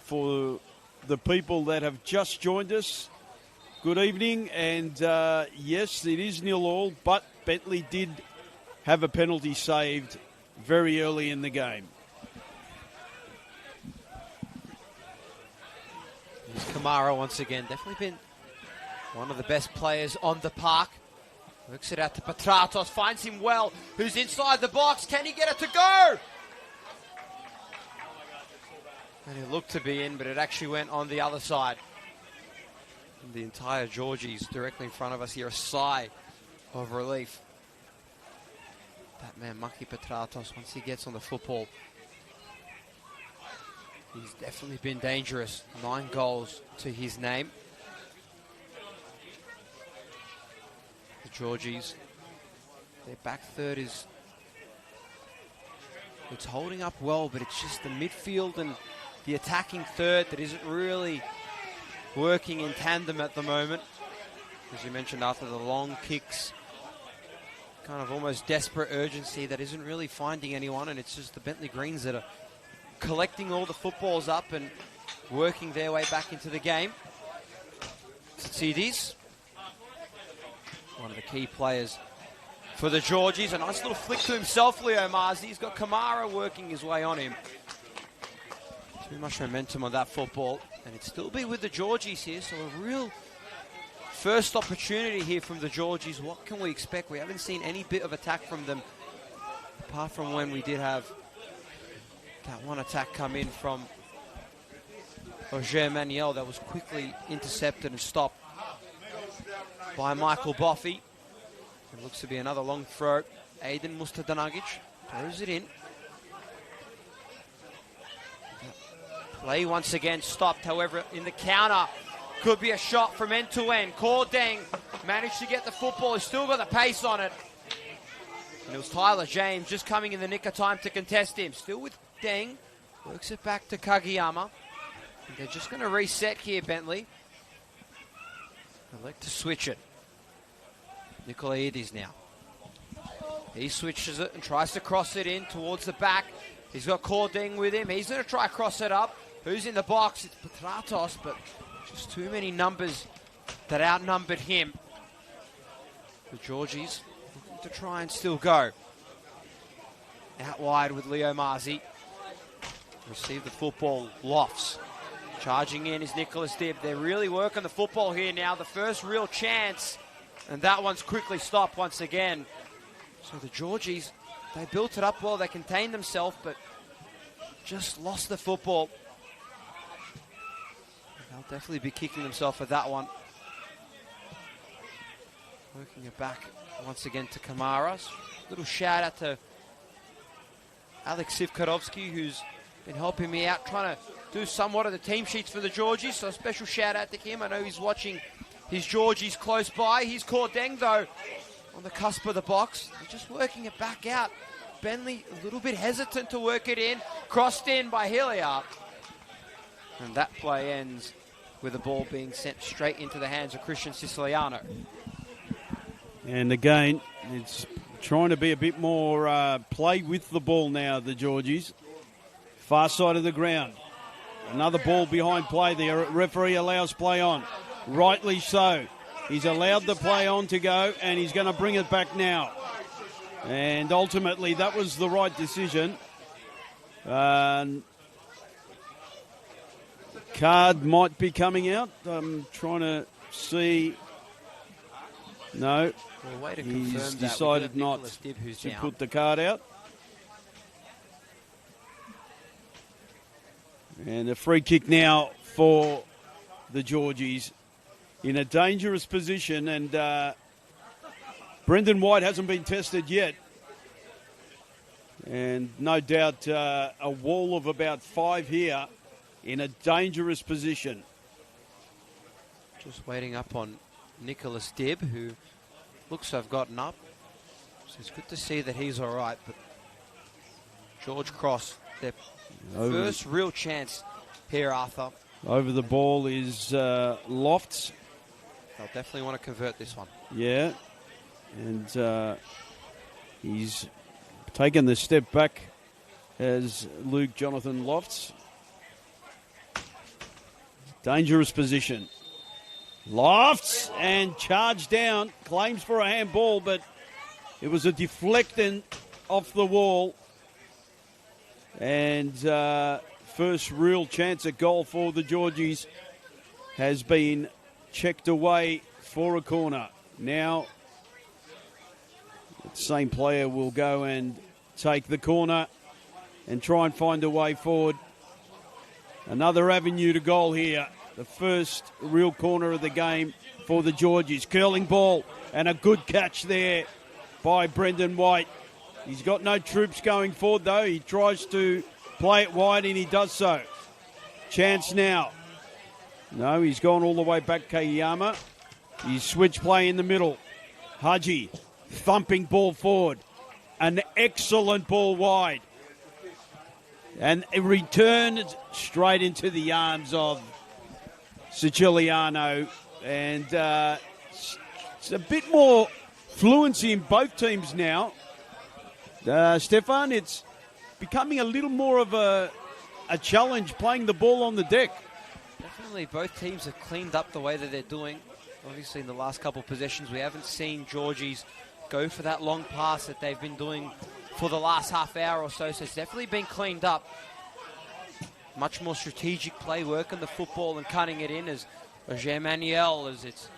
For the people that have just joined us, good evening. And yes, it is 0-0, but Bentleigh did have a penalty saved very early in the game. Here's Kamara once again. Definitely been one of the best players on the park. Works it out to Petratos, finds him well. Who's inside the box? Can he get it to go? And it looked to be in, but it actually went on the other side. And the entire Georgies directly in front of us here, a sigh of relief. That man, Maki Petratos, once he gets on the football, he's definitely been dangerous. 9 goals to his name. The Georgies, their back third it's holding up well, but it's just the midfield and the attacking third that isn't really working in tandem at the moment. As you mentioned, after the long kicks, kind of almost desperate urgency that isn't really finding anyone, and it's just the Bentleigh Greens that are collecting all the footballs up and working their way back into the game. Tsitsides, one of the key players for the Georgies. A nice little flick to himself, Leo Marzi. He's got Kamara working his way on him. Too much momentum on that football. And it'd still be with the Georgies here, so a real first opportunity here from the Georgies. What can we expect? We haven't seen any bit of attack from them, apart from when we did have that one attack come in from Roger Manuel that was quickly intercepted and stopped by Michael Boffey. It looks to be another long throw. Aiden Mustadanagic throws it in. Play once again stopped, however, in the counter. Could be a shot from end to end. Kordeng managed to get the football. He's still got the pace on it. And it was Tyler James just coming in the nick of time to contest him. Still with Deng. Works it back to Kagiyama. And they're just going to reset here, Bentleigh. I'd like to switch it. Nicolaides now. He switches it and tries to cross it in towards the back. He's got Kordeng with him. He's going to try cross it up. Who's in the box? It's Petratos, but just too many numbers that outnumbered him. The Georgies looking to try and still go. Out wide with Leo Marzi. Receive the football, Lofts. Charging in is Nicholas Dibb. They're really working the football here now. The first real chance. And that one's quickly stopped once again. So the Georgies, they built it up well. They contained themselves, but just lost the football. They'll definitely be kicking themselves for that one. Working it back once again to Kamara. Little shout out to Alex Sivkarovsky, who's been helping me out, trying to do somewhat of the team sheets for the Georgies. So a special shout out to him. I know he's watching his Georgies close by. He's Kordeng, though, on the cusp of the box. They're just working it back out. Bentleigh a little bit hesitant to work it in. Crossed in by Hilliard. And that play ends with the ball being sent straight into the hands of Christian Siciliano. And again, it's trying to be a bit more play with the ball now, the Georgies. Far side of the ground. Another ball behind play. The referee allows play on. Rightly so. He's allowed the play on to go, and he's going to bring it back now. And ultimately, that was the right decision. Card might be coming out. I'm trying to see. No, Well, way to he's confirm that. decided We've got not Nicholas Dibb, who's to down. put the card out. And a free kick now for the Georgies in a dangerous position. And Brendan White hasn't been tested yet. And no doubt a wall of about 5 here in a dangerous position. Just waiting up on Nicholas Dibb, who looks to have gotten up. So it's good to see that he's all right. But George Cross, their first real chance here, Arthur. Over the ball is Lofts. They'll definitely want to convert this one. Yeah. And he's taken the step back as Luke Jonathan Lofts. Dangerous position. Lofts and charged down. Claims for a handball, but it was a deflectant off the wall. And first real chance at goal for the Georgies has been checked away for a corner. Now, the same player will go and take the corner and try and find a way forward. Another avenue to goal here. The first real corner of the game for the Georgies. Curling ball and a good catch there by Brendan White. He's got no troops going forward, though. He tries to play it wide, and he does so. Chance now. No, he's gone all the way back, Kagiyama. He's switch play in the middle. Haji, thumping ball forward. An excellent ball wide. And it returned straight into the arms of Siciliano. And it's a bit more fluency in both teams now. Stefan, it's becoming a little more of a challenge playing the ball on the deck. Definitely both teams have cleaned up the way that they're doing. Obviously in the last couple of possessions we haven't seen Georgies go for that long pass that they've been doing for the last half hour or so. So it's definitely been cleaned up. Much more strategic play, working the football and cutting it in as Roger Manuel, as it's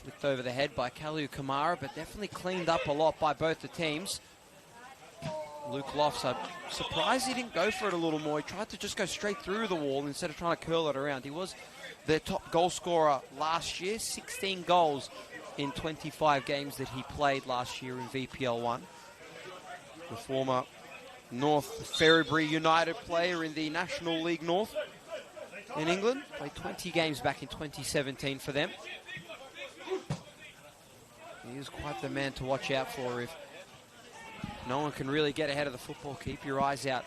flicked over the head by Kalu Kamara, but definitely cleaned up a lot by both the teams. Luke Lofts, I'm surprised he didn't go for it a little more. He tried to just go straight through the wall instead of trying to curl it around. He was their top goal scorer last year, 16 goals in 25 games that he played last year in VPL 1. The former North Ferribury United player in the National League North in England. Played 20 games back in 2017 for them. He is quite the man to watch out for. If no one can really get ahead of the football, keep your eyes out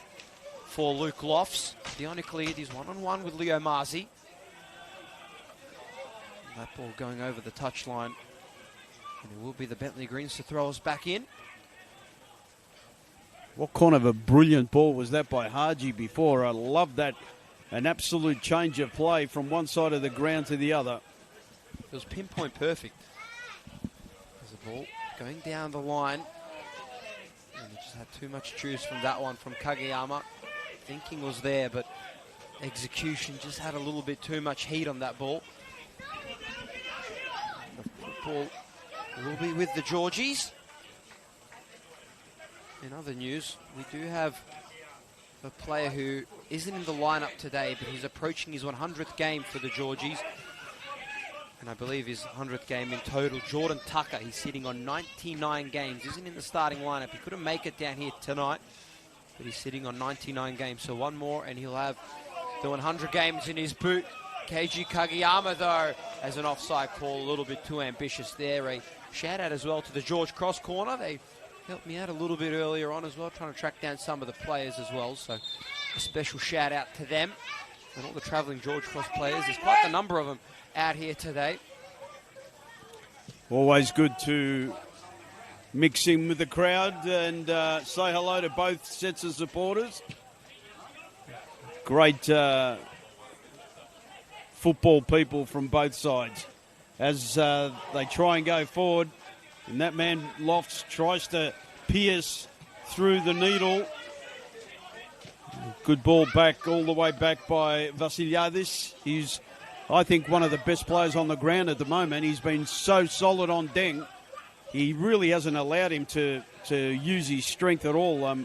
for Luke Lofts. Dione cleared, he's one-on-one with Leo Marzi. That ball going over the touchline. And it will be the Bentleigh Greens to throw us back in. What kind of a brilliant ball was that by Haji before? I love that. An absolute change of play from one side of the ground to the other. It was pinpoint perfect. There's a ball going down the line. And it just had too much juice from that one from Kageyama. Thinking was there, but execution just had a little bit too much heat on that ball. The football will be with the Georgies. In other news, we do have a player who isn't in the lineup today, but he's approaching his 100th game for the Georgies. And I believe his 100th game in total. Jordan Tucker, he's sitting on 99 games. Isn't in the starting lineup. He couldn't make it down here tonight, but he's sitting on 99 games. So one more and he'll have the 100 games in his boot. Keiji Kageyama, though, has an offside call. A little bit too ambitious there. A shout out as well to the George Cross corner. They helped me out a little bit earlier on as well, trying to track down some of the players as well. So a special shout out to them and all the travelling George Cross players. There's quite a number of them out here today. Always good to mix in with the crowd and say hello to both sets of supporters. Great football people from both sides as they try and go forward. And that man, Lofts, tries to pierce through the needle. Good ball back, all the way back by Vasiliadis. He's, I think, one of the best players on the ground at the moment. He's been so solid on Deng. He really hasn't allowed him to use his strength at all.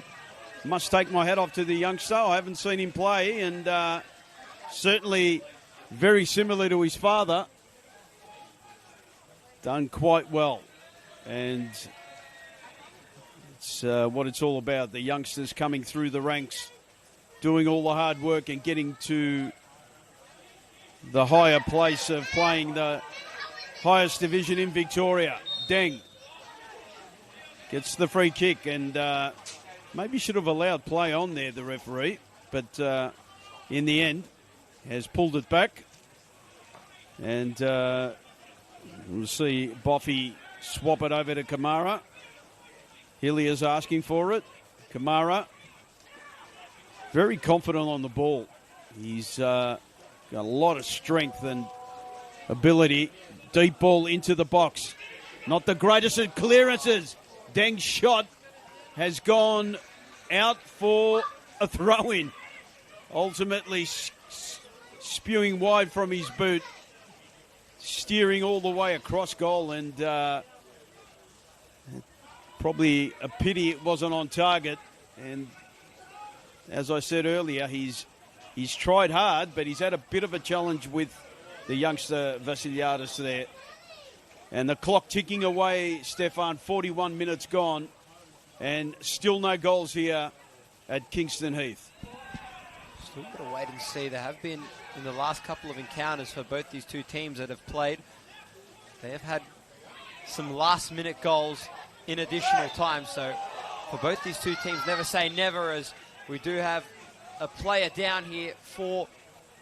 Must take my hat off to the youngster. I haven't seen him play, and certainly very similar to his father. Done quite well. And it's what it's all about. The youngsters coming through the ranks, doing all the hard work and getting to the higher place of playing the highest division in Victoria. Deng gets the free kick and maybe should have allowed play on there, the referee. But in the end, has pulled it back. And we'll see Boffy swap it over to Kamara. Hillier's asking for it. Kamara, very confident on the ball. He's got a lot of strength and ability. Deep ball into the box. Not the greatest at clearances. Deng's shot has gone out for a throw-in. Ultimately spewing wide from his boot. Steering all the way across goal, and probably a pity it wasn't on target. And as I said earlier, he's tried hard, but he's had a bit of a challenge with the youngster Vasiliadis there. And the clock ticking away, Stefan, 41 minutes gone, and still no goals here at Kingston Heath. Still got to wait and see. There have been, in the last couple of encounters for both these two teams that have played, they have had some last-minute goals in additional time. So for both these two teams, never say never, as we do have a player down here for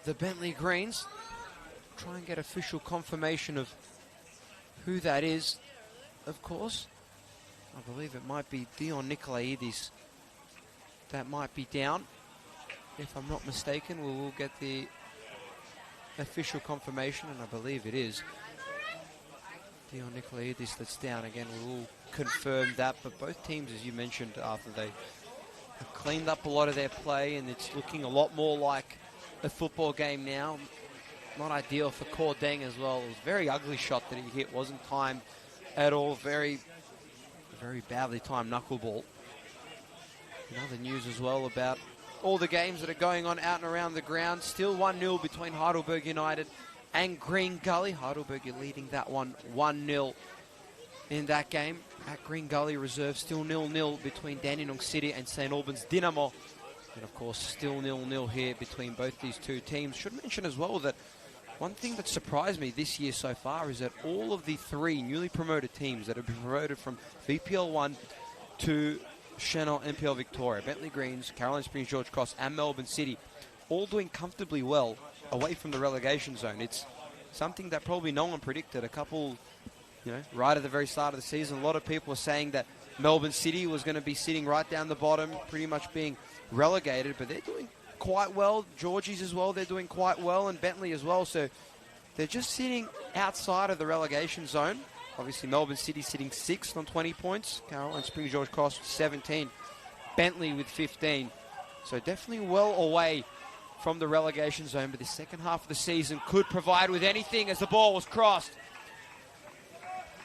the Bentleigh Greens. Try and get official confirmation of who that is, of course. I believe it might be Dion Nicolaidis. That might be down. If I'm not mistaken, we will get the official confirmation, and I believe it is. Dion Nicolaides that's down again. We will confirm that. But both teams, as you mentioned, Arthur, they have cleaned up a lot of their play, and it's looking a lot more like a football game now. Not ideal for Khor Deng as well. It was a very ugly shot that he hit. Wasn't timed at all. Very badly timed knuckleball. In other news as well about all the games that are going on out and around the ground. Still 1-0 between Heidelberg United and Green Gully. Heidelberg are leading that one 1-0 in that game. At Green Gully Reserve, still 0-0 between Dandenong City and St Albans Dynamo. And of course, still 0-0 here between both these two teams. Should mention as well that one thing that surprised me this year so far is that all of the three newly promoted teams that have been promoted from VPL 1 to Senol NPL Victoria, Bentleigh Greens, Caroline Springs George Cross and Melbourne City, all doing comfortably well away from the relegation zone. It's something that probably no one predicted. A couple, right at the very start of the season, a lot of people were saying that Melbourne City was going to be sitting right down the bottom, pretty much being relegated, but they're doing quite well. Georgie's as well, they're doing quite well, and Bentleigh as well. So they're just sitting outside of the relegation zone. Obviously, Melbourne City sitting 6th on 20 points. Caroline Springs George Cross with 17. Bentleigh with 15. So definitely well away from the relegation zone. But the second half of the season could provide with anything as the ball was crossed.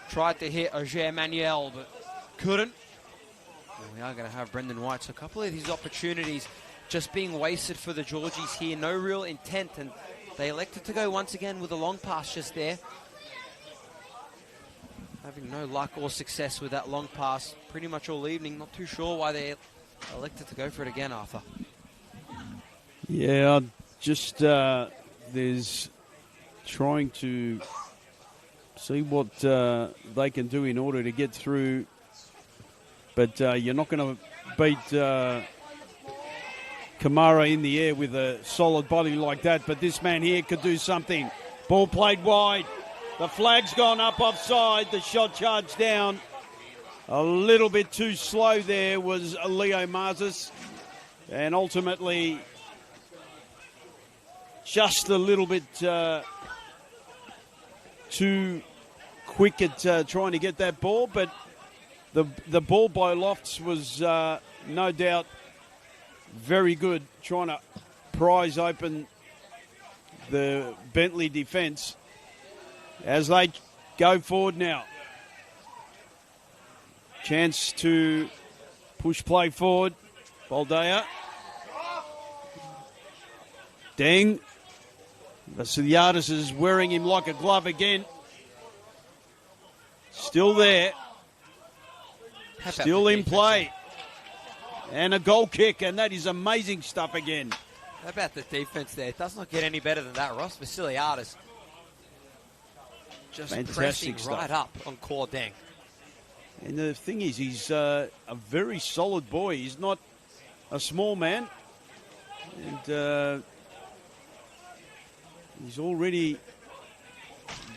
Tried to hit Auger Manuel, but couldn't. And we are going to have Brendan White. So a couple of these opportunities just being wasted for the Georgies here. No real intent. And they elected to go once again with a long pass just there. Having no luck or success with that long pass pretty much all evening. Not too sure why they elected to go for it again, Arthur. Yeah, just there's trying to see what they can do in order to get through. But you're not going to beat Kamara in the air with a solid body like that. But this man here could do something. Ball played wide. The flag's gone up offside. The shot charged down. A little bit too slow there was Leo Marzis. And ultimately, just a little bit too quick at trying to get that ball. But the ball by Lofts was no doubt very good, trying to prise open the Bentleigh defence as they go forward now. Chance to push play forward. Boldea. Deng. Vasiliadis is wearing him like a glove again. Still there. Still in play. And a goal kick, and that is amazing stuff again. How about the defense there? It does not get any better than that. Ross Vasiliadis just fantastic pressing stuff. right up on Khor Deng. And the thing is, he's a very solid boy. He's not a small man. And he's already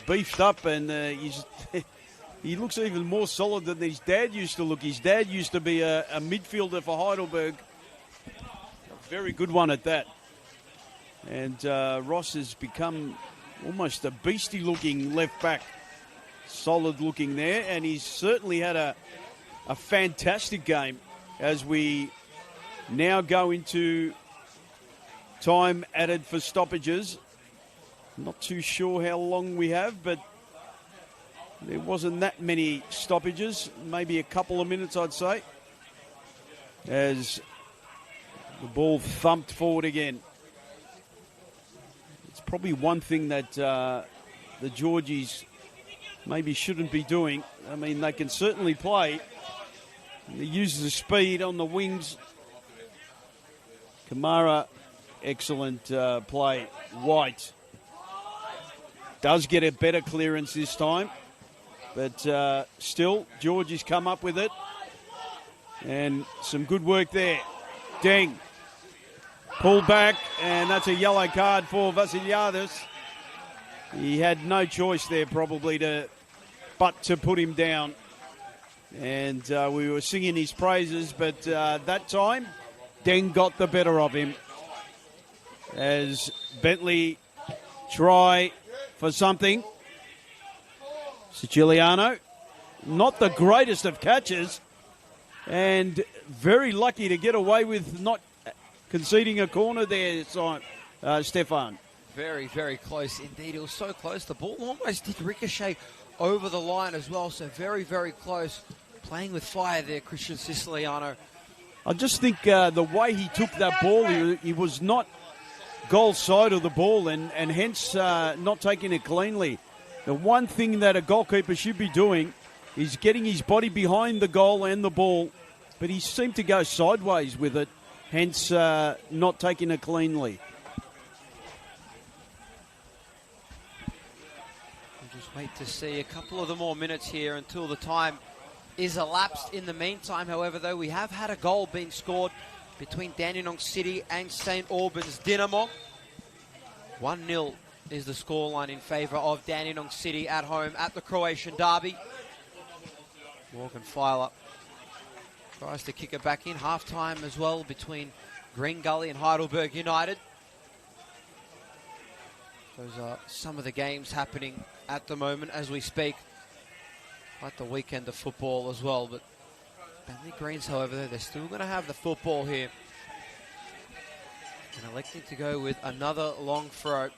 beefed up, and he looks even more solid than his dad used to look. His dad used to be a midfielder for Heidelberg. A very good one at that. And Ross has become almost a beastie-looking left back. Solid-looking there. And he's certainly had a fantastic game as we now go into time added for stoppages. Not too sure how long we have, but there wasn't that many stoppages. Maybe a couple of minutes, I'd say, as the ball thumped forward again. It's probably one thing that the Georgies maybe shouldn't be doing. I mean, they can certainly play. They use the speed on the wings. Kamara, excellent play. White does get a better clearance this time. But still, Georgie's come up with it. And some good work there. Deng. Pull back, and that's a yellow card for Vasiliadis. He had no choice there probably but to put him down. And we were singing his praises, but that time, Deng got the better of him. As Bentleigh try for something. Siciliano, not the greatest of catches, and very lucky to get away with not conceding a corner there, Stefan. Very, very close indeed. It was so close. The ball almost did ricochet over the line as well, so very, very close. Playing with fire there, Christian Siciliano. I just think the way he took that ball, he was not goal side of the ball and hence not taking it cleanly. The one thing that a goalkeeper should be doing is getting his body behind the goal and the ball, but he seemed to go sideways with it, hence not taking it cleanly. We'll just wait to see a couple of the more minutes here until the time is elapsed. In the meantime, however, though, we have had a goal being scored between Dandenong City and St Albans Dynamo. 1-0 is the scoreline in favour of Dandenong City at home at the Croatian derby. Morgan Filer tries to kick it back in. Half-time as well between Green Gully and Heidelberg United. Those are some of the games happening at the moment as we speak. Like the weekend of football as well, but Bentleigh Greens, however, they're still going to have the football here. And electing to go with another long throw.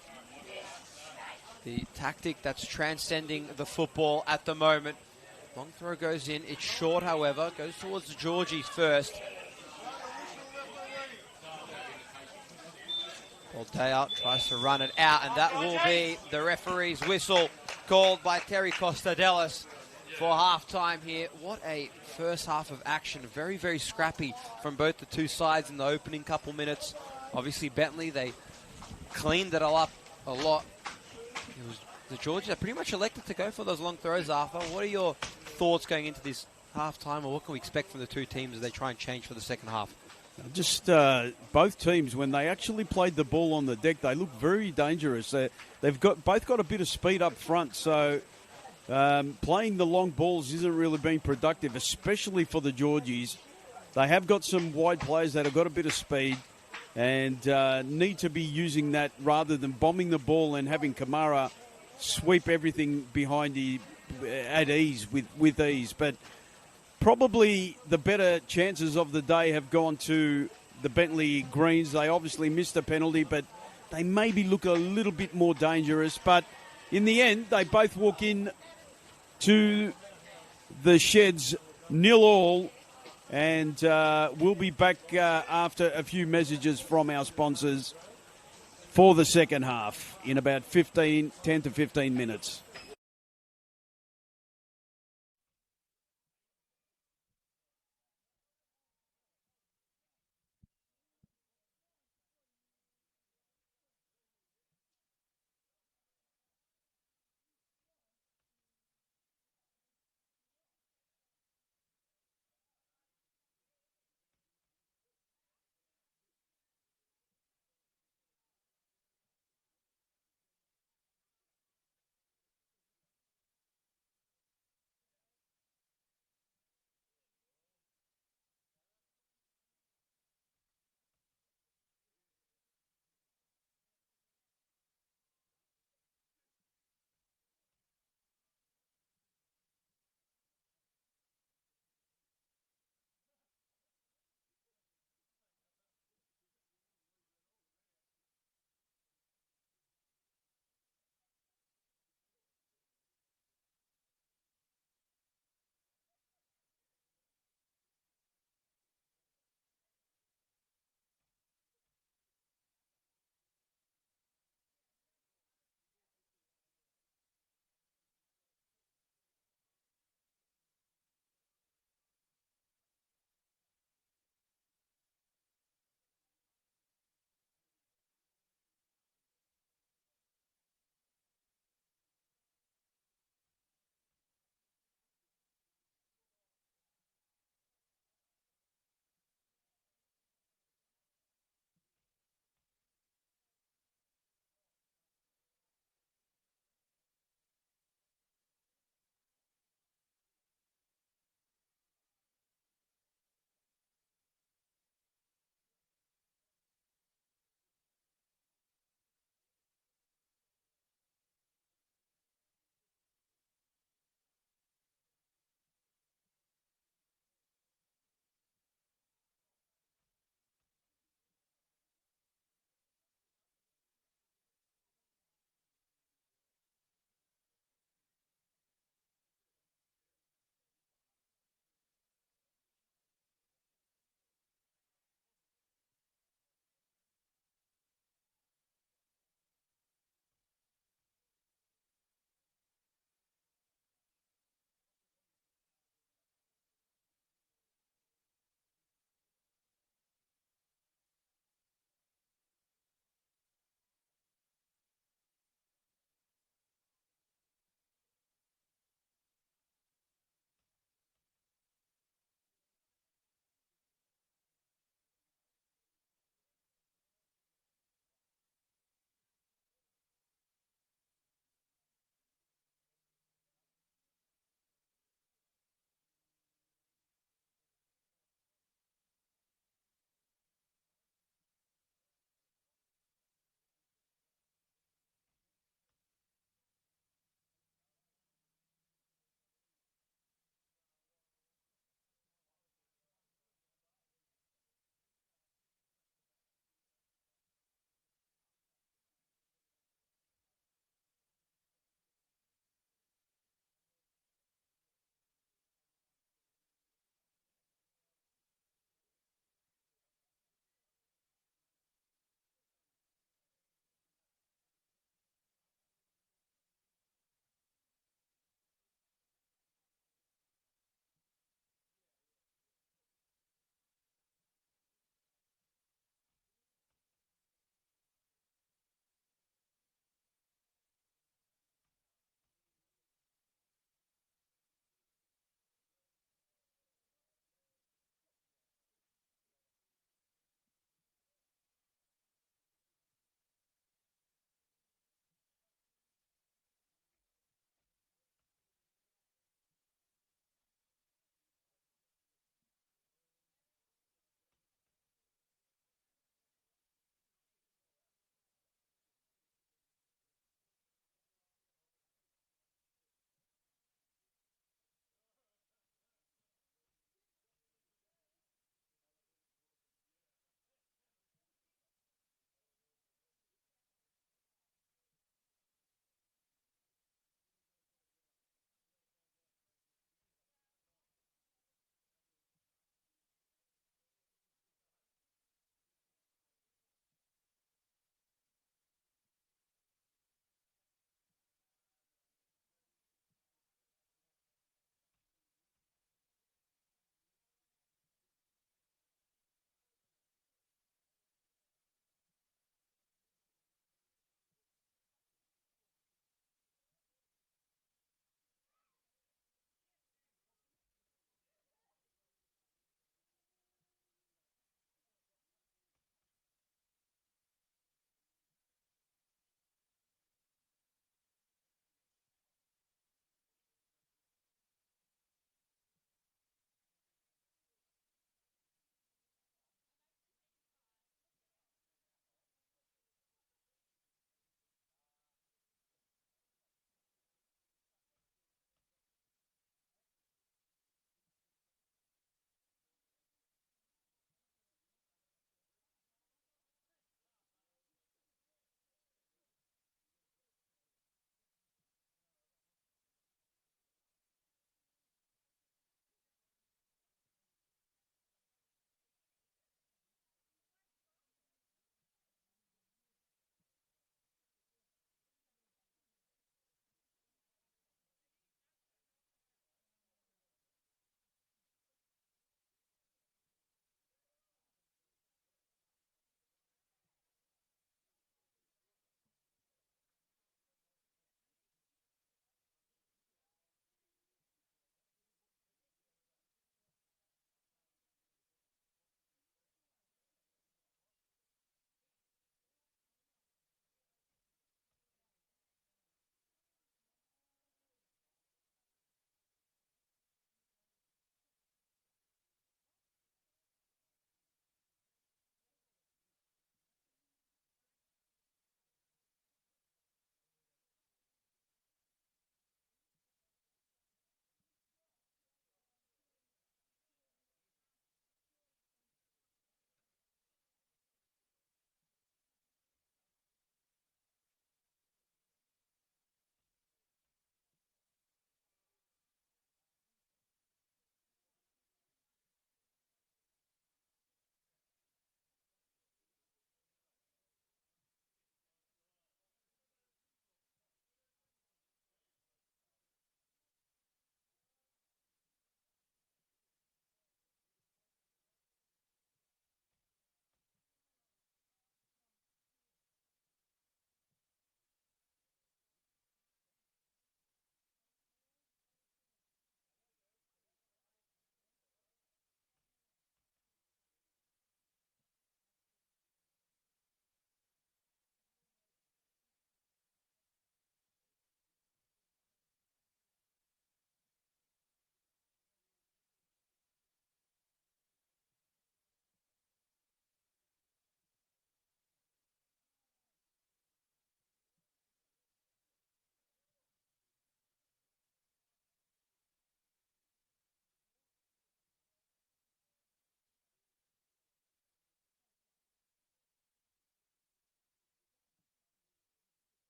The tactic that's transcending the football at the moment. Long throw goes in. It's short, however. Goes towards the Georgies first. Baldea tries to run it out, and that will be the referee's whistle called by Terry Costadelis for half-time here. What a first half of action. Very, very scrappy from both the two sides in the opening couple minutes. Obviously, Bentleigh, they cleaned it all up a lot. It was the Georgians that pretty much elected to go for those long throws, Arthur. What are your thoughts going into this half-time, or what can we expect from the two teams as they try and change for the second half? Just both teams, when they actually played the ball on the deck, they look very dangerous. They've both got a bit of speed up front, so playing the long balls isn't really being productive, especially for the Georgies. They have got some wide players that have got a bit of speed and need to be using that rather than bombing the ball and having Kamara sweep everything behind at ease with ease. But probably the better chances of the day have gone to the Bentleigh Greens. They obviously missed a penalty, but they maybe look a little bit more dangerous. But in the end, they both walk in to the sheds 0-0, and we'll be back after a few messages from our sponsors for the second half in about 10 to 15 minutes.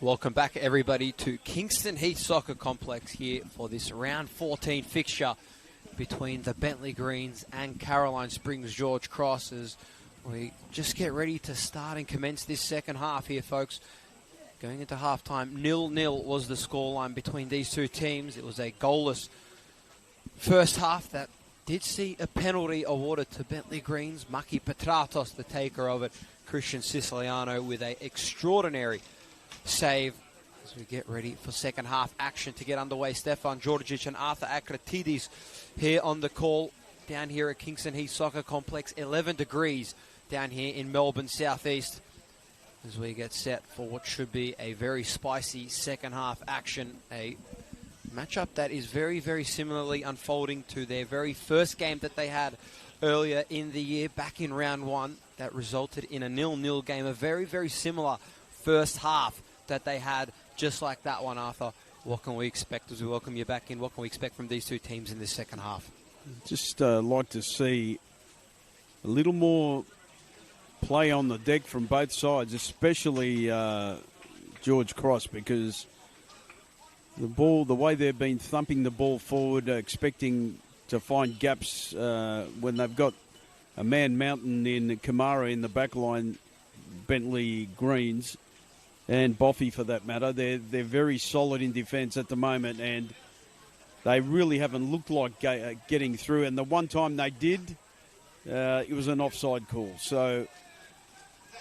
Welcome back, everybody, to Kingston Heath Soccer Complex here for this round 14 fixture between the Bentleigh Greens and Caroline Springs George Cross as we just get ready to start and commence this second half here, folks. Going into halftime, 0-0 was the scoreline between these two teams. It was a goalless first half that did see a penalty awarded to Bentleigh Greens. Maki Petratos, the taker of it, Christian Siciliano with an extraordinary save as we get ready for second half action to get underway. Stefan Georgic and Arthur Akratidis here on the call down here at Kingston Heath Soccer Complex. 11 degrees down here in Melbourne Southeast as we get set for what should be a very spicy second half action. A matchup that is very, very similarly unfolding to their very first game that they had earlier in the year back in round one that resulted in a 0-0 game. A very, very similar first half that they had, just like that one. Arthur, what can we expect as we welcome you back in? What can we expect from these two teams in this second half? Just like to see a little more play on the deck from both sides, especially George Cross, because the ball, the way they've been thumping the ball forward, expecting to find gaps when they've got a man mountain in Kamara in the back line, Bentleigh Greens, and Boffey for that matter. They're very solid in defence at the moment, and they really haven't looked like getting through. And the one time they did, it was an offside call. So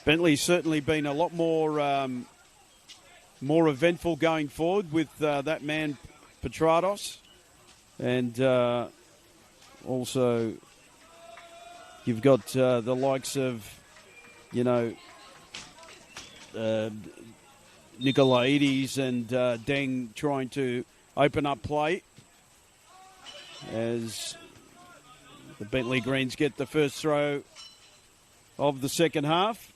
Bentleigh's certainly been a lot more eventful going forward with that man Petratos, and also you've got the likes of, Nicolaides and Deng trying to open up play as the Bentleigh Greens get the first throw of the second half.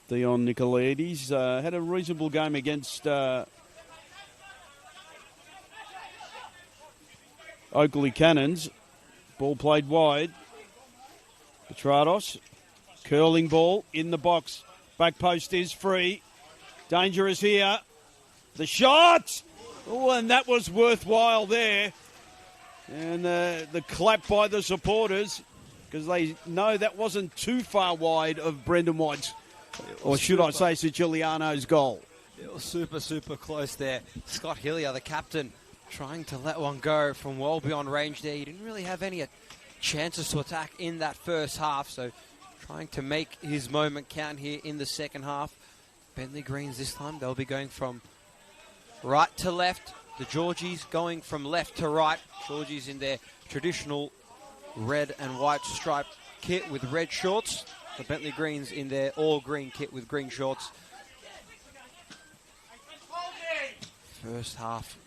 Dion Nicolaides had a reasonable game against Oakley Cannons. Ball played wide. Petratos, curling ball in the box. Back post is free. Dangerous here. The shot! Oh, and that was worthwhile there. And the clap by the supporters, because they know that wasn't too far wide of Brendan White's, or should I say Siciliano's goal. It was super, super close there. Scott Hillier, the captain, trying to let one go from well beyond range there. He didn't really have any chances to attack in that first half, so trying to make his moment count here in the second half. Bentleigh Greens this time, they'll be going from right to left. The Georgies going from left to right. Georgies in their traditional red and white striped kit with red shorts. The Bentleigh Greens in their all-green kit with green shorts. First half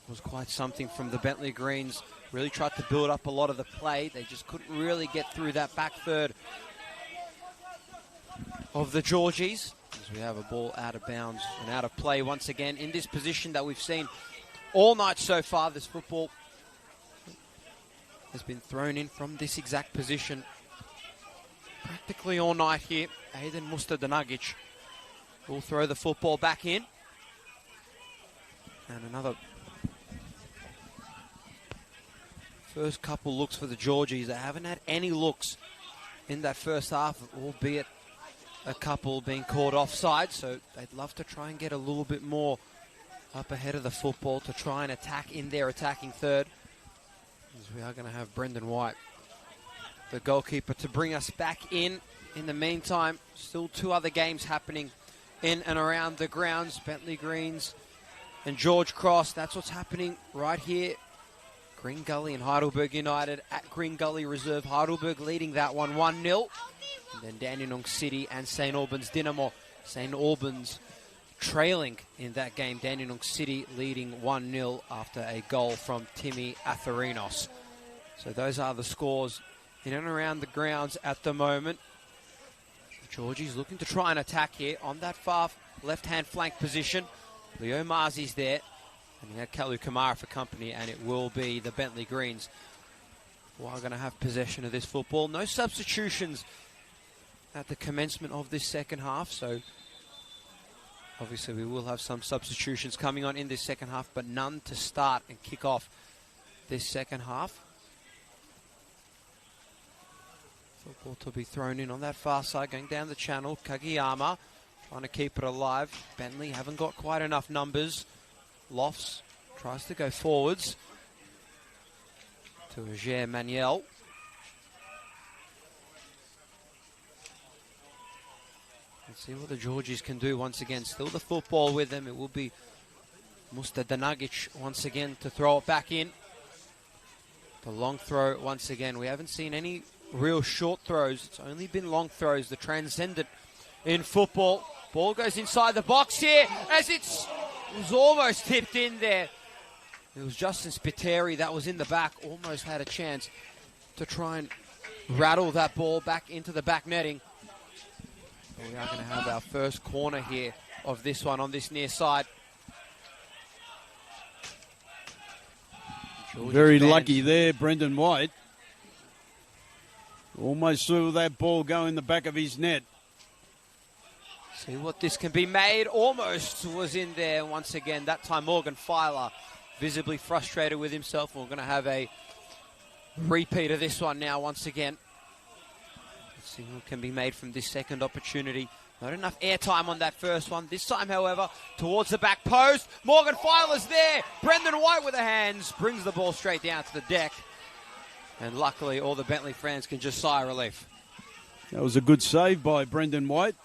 was quite something from the Bentleigh Greens. Really tried to build up a lot of the play. They just couldn't really get through that back third of the Georgies. As we have a ball out of bounds and out of play once again in this position that we've seen all night so far. This football has been thrown in from this exact position practically all night here. Aidan Mustardanagic will throw the football back in. And another first couple looks for the Georgies. They haven't had any looks in that first half, albeit a couple being called offside, so they'd love to try and get a little bit more up ahead of the football to try and attack in their attacking third. As we are going to have Brendan White, the goalkeeper, to bring us back in. In the meantime, still two other games happening in and around the grounds. Bentleigh Greens and George Cross. That's what's happening right here Green Gully and Heidelberg United at Green Gully Reserve. Heidelberg leading that one 1-0. And then Dandenong City and St. Albans Dynamo. St. Albans trailing in that game. Dandenong City leading 1-0 after a goal from Timmy Atherinos. So those are the scores in and around the grounds at the moment. Georgie's looking to try and attack here on that far left-hand flank position. Leo Marzi's there. And he had Kalu Kamara for company, and it will be the Bentleigh Greens who are going to have possession of this football. No substitutions at the commencement of this second half, so obviously we will have some substitutions coming on in this second half, but none to start and kick off this second half. Football to be thrown in on that far side, going down the channel. Kagiyama trying to keep it alive. Bentleigh haven't got quite enough numbers. Lofts tries to go forwards to Ager Manuel. Let's see what the Georgies can do once again. Still the football with them. It will be Musta Danagic once again to throw it back in. The long throw once again. We haven't seen any real short throws. It's only been long throws, the transcendent in football. Ball goes inside the box here as it was almost tipped in there. It was Justin Spiteri that was in the back, almost had a chance to try and rattle that ball back into the back netting. But we are going to have our first corner here of this one on this near side. Very lucky there, Brendan White. Almost saw that ball go in the back of his net. See what this can be made. Almost was in there once again. That time Morgan Filer visibly frustrated with himself. We're going to have a repeat of this one now once again. Let's see what can be made from this second opportunity. Not enough airtime on that first one. This time, however, towards the back post. Morgan Filer's there. Brendan White with the hands. Brings the ball straight down to the deck. And luckily, all the Bentleigh fans can just sigh relief. That was a good save by Brendan White.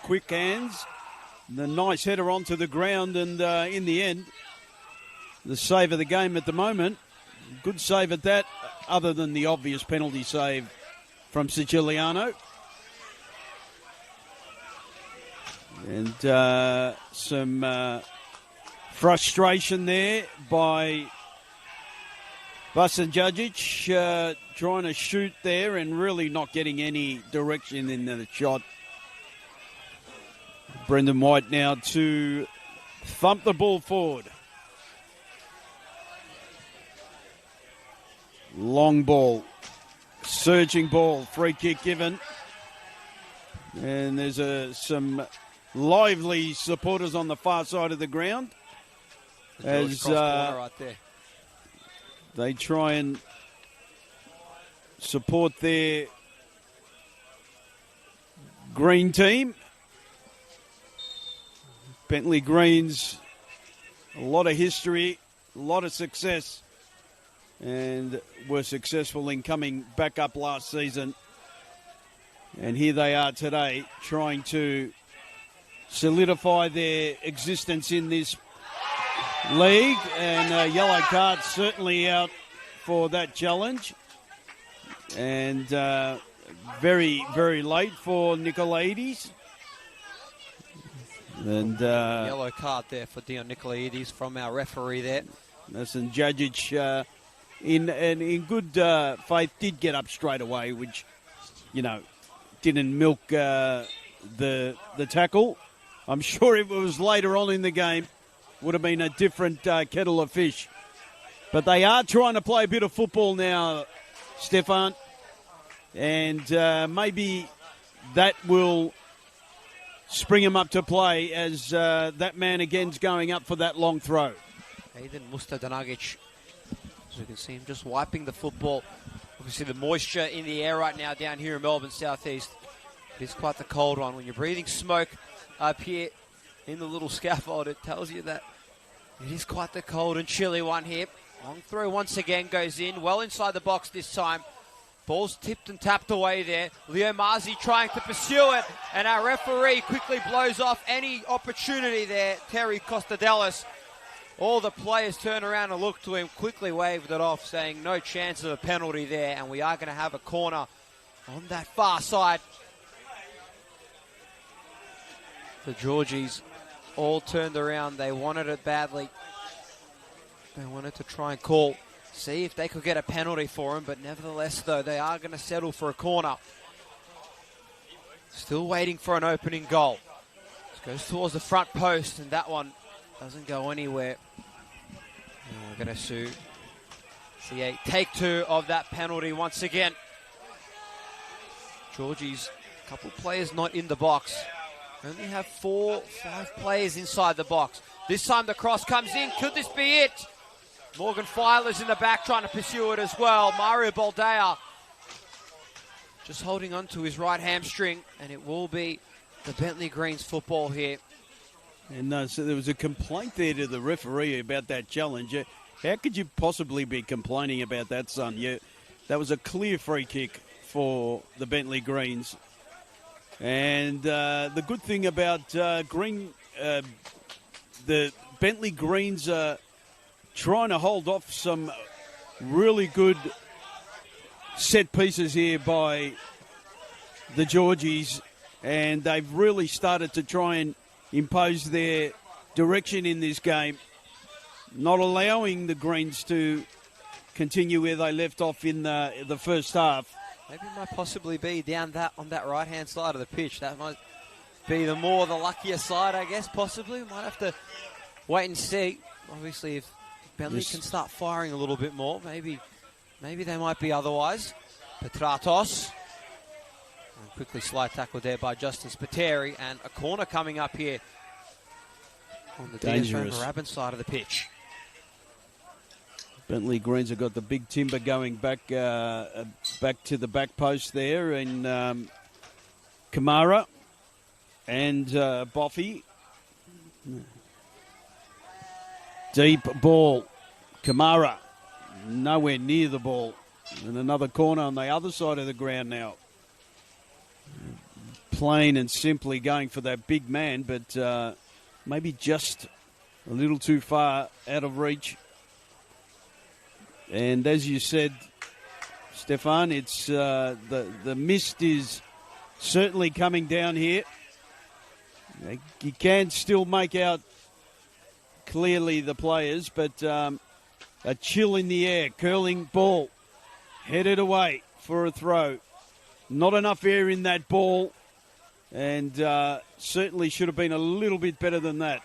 Quick hands. The nice header onto the ground. And in the end, the save of the game at the moment. Good save at that, other than the obvious penalty save from Siciliano. And some frustration there by Basan Djajic, trying to shoot there and really not getting any direction in the shot. Brendan White now to thump the ball forward. Long ball, surging ball, free kick given. And there's some lively supporters on the far side of the ground as right there. They try and support their green team. Bentleigh Greens, a lot of history, a lot of success, and were successful in coming back up last season. And here they are today trying to solidify their existence in this league. And a yellow card certainly out for that challenge. And very, very late for Nicolaides. And yellow card there for Dion Nicolaides from our referee there. Listen, Djajic in good faith did get up straight away, which, you know, didn't milk the tackle. I'm sure if it was later on in the game, would have been a different kettle of fish. But they are trying to play a bit of football now, Stefan. And maybe that will spring him up to play as that man again's going up for that long throw. Aiden Mustadanagic, as we can see him just wiping the football. Obviously the moisture in the air right now down here in Melbourne southeast. It's quite the cold one. When you're breathing smoke up here in the little scaffold, it tells you that it is quite the cold and chilly one here. Long throw once again goes in, well inside the box this time. Ball's tipped and tapped away there. Leo Marzi trying to pursue it, and our referee quickly blows off any opportunity there. Terry Costadelis All the players turned around and looked to him, quickly waved it off, saying no chance of a penalty there, and we are going to have a corner on that far side. The Georgies all turned around. They wanted it badly. They wanted to try and see if they could get a penalty for him, but nevertheless, though, they are going to settle for a corner. Still waiting for an opening goal. Goes towards the front post, and that one doesn't go anywhere. And we're going to see a take 2 of that penalty once again. Georgie's a couple players not in the box. Only have 4-5 players inside the box. This time the cross comes in. Could this be it? Morgan Filer's in the back trying to pursue it as well. Mario Baldea just holding on to his right hamstring, and it will be the Bentleigh Greens football here. And so there was a complaint there to the referee about that challenge. How could you possibly be complaining about that, son? That was a clear free kick for the Bentleigh Greens. And the good thing about the Bentleigh Greens are trying to hold off some really good set pieces here by the Georgies, and they've really started to try and impose their direction in this game, not allowing the Greens to continue where they left off in the first half. Maybe it might possibly be down on that right-hand side of the pitch. That might be the luckier side, I guess, possibly. Might have to wait and see. Obviously, if Bentleigh can start firing a little bit more, maybe they might be otherwise. Petratos. And quickly slide tackle there by Justin Spiteri, and a corner coming up here on the Dangerous. Moorabbin side of the pitch. Bentleigh Greens have got the big timber going back to the back post there, and Kamara and Boffey. Deep ball. Kamara nowhere near the ball. And another corner on the other side of the ground now. Plain and simply going for that big man, but maybe just a little too far out of reach. And as you said, Stefan, it's the mist is certainly coming down here. You can still make out clearly the players, but a chill in the air. Curling ball, headed away for a throw. Not enough air in that ball, and certainly should have been a little bit better than that.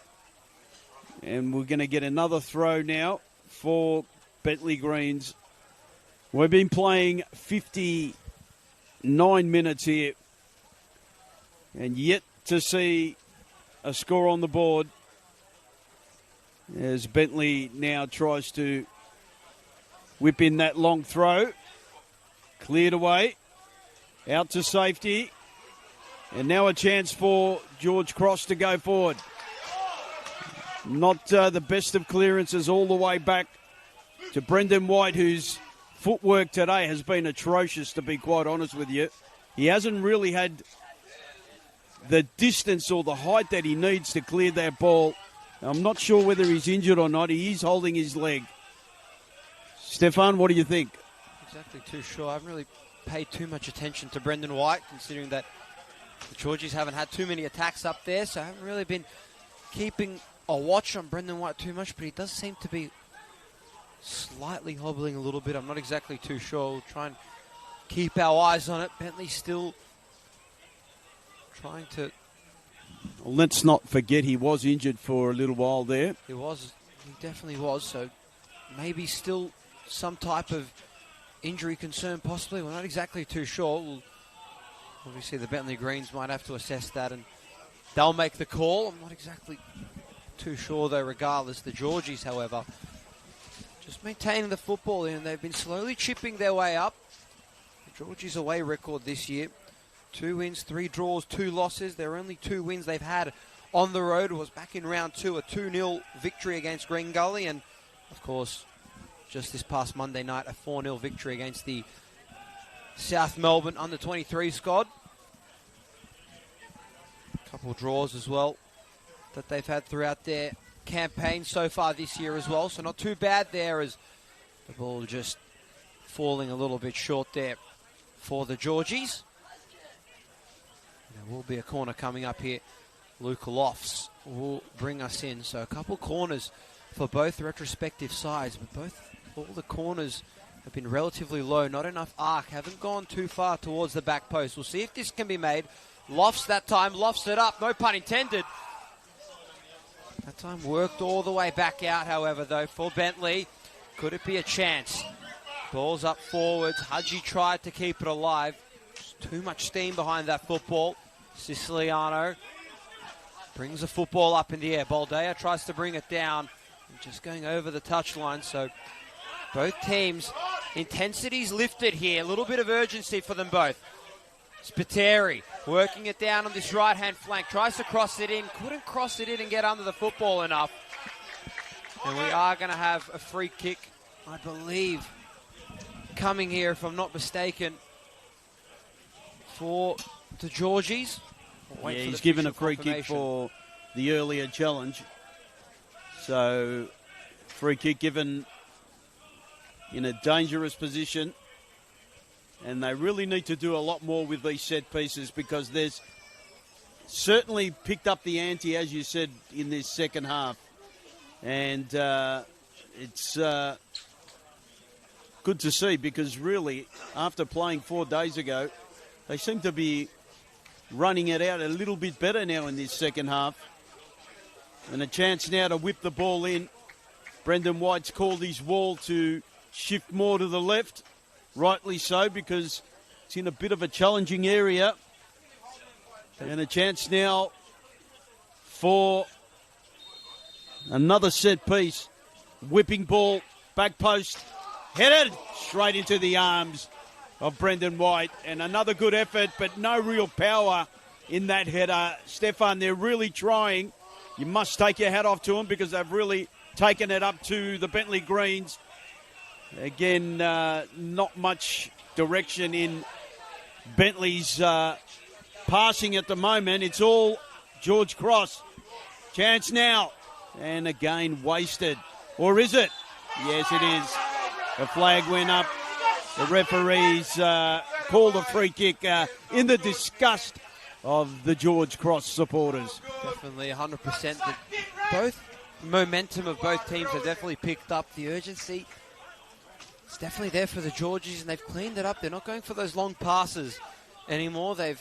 And we're going to get another throw now for Bentleigh Greens. We've been playing 59 minutes here, and yet to see a score on the board as Bentleigh now tries to whip in that long throw. Cleared away, out to safety, and now a chance for George Cross to go forward. Not the best of clearances all the way back to Brendan White, whose footwork today has been atrocious, to be quite honest with you. He hasn't really had the distance or the height that he needs to clear that ball. I'm not sure whether he's injured or not. He is holding his leg. Stefan, what do you think? Exactly too sure. I haven't really paid too much attention to Brendan White, considering that the Georgies haven't had too many attacks up there, so I haven't really been keeping a watch on Brendan White too much, but he does seem to be slightly hobbling a little bit. I'm not exactly too sure. We'll try and keep our eyes on it. Bentleigh still trying to... Well, let's not forget he was injured for a little while there. He definitely was, so maybe still some type of injury concern possibly. We're not exactly too sure. Obviously the Bentleigh Greens might have to assess that, and they'll make the call. I'm not exactly too sure though regardless. The Georgies, however, just maintaining the football, and they've been slowly chipping their way up. The Georgies' away record this year, 2 wins, 3 draws, 2 losses. There are only 2 wins they've had on the road. It was back in round 2, a 2-0 victory against Green Gully, and of course just this past Monday night, a 4-0 victory against the South Melbourne under-23 squad. A couple of draws as well that they've had throughout their campaign so far this year as well, so not too bad there as the ball just falling a little bit short there for the Georgies. There will be a corner coming up here. Luke Lofts will bring us in. So a couple corners for both retrospective sides, but all the corners have been relatively low. Not enough arc, haven't gone too far towards the back post. We'll see if this can be made. Lofts that time, lofts it up, no pun intended. That time worked all the way back out, however, though, for Bentleigh. Could it be a chance? Ball's up forwards. Hadji tried to keep it alive. Just too much steam behind that football. Siciliano brings the football up in the air. Boldea tries to bring it down. Just going over the touchline. So both teams, intensity's lifted here. A little bit of urgency for them both. Spiteri working it down on this right-hand flank. Tries to cross it in. Couldn't cross it in and get under the football enough. And we are going to have a free kick, I believe, coming here, if I'm not mistaken, for the Georgies. Yeah, he's given a free kick for the earlier challenge. So, free kick given in a dangerous position. And they really need to do a lot more with these set pieces because there's certainly picked up the ante, as you said, in this second half. And it's good to see because really, after playing 4 days ago, they seem to be running it out a little bit better now in this second half. And a chance now to whip the ball in. Brendan White's called his wall to shift more to the left. Rightly so, because it's in a bit of a challenging area. And a chance now for another set piece. Whipping ball, back post, headed straight into the arms of Brendan White. And another good effort, but no real power in that header. Stefan, they're really trying. You must take your hat off to them because they've really taken it up to the Bentleigh Greens. Again, not much direction in Bentleigh's passing at the moment. It's all George Cross. Chance now. And again, wasted. Or is it? Yes, it is. The flag went up. The referees called a free kick in the disgust of the George Cross supporters. Definitely 100%. Both momentum of both teams have definitely picked up. The urgency, it's definitely there for the Georgies, and they've cleaned it up. They're not going for those long passes anymore. They've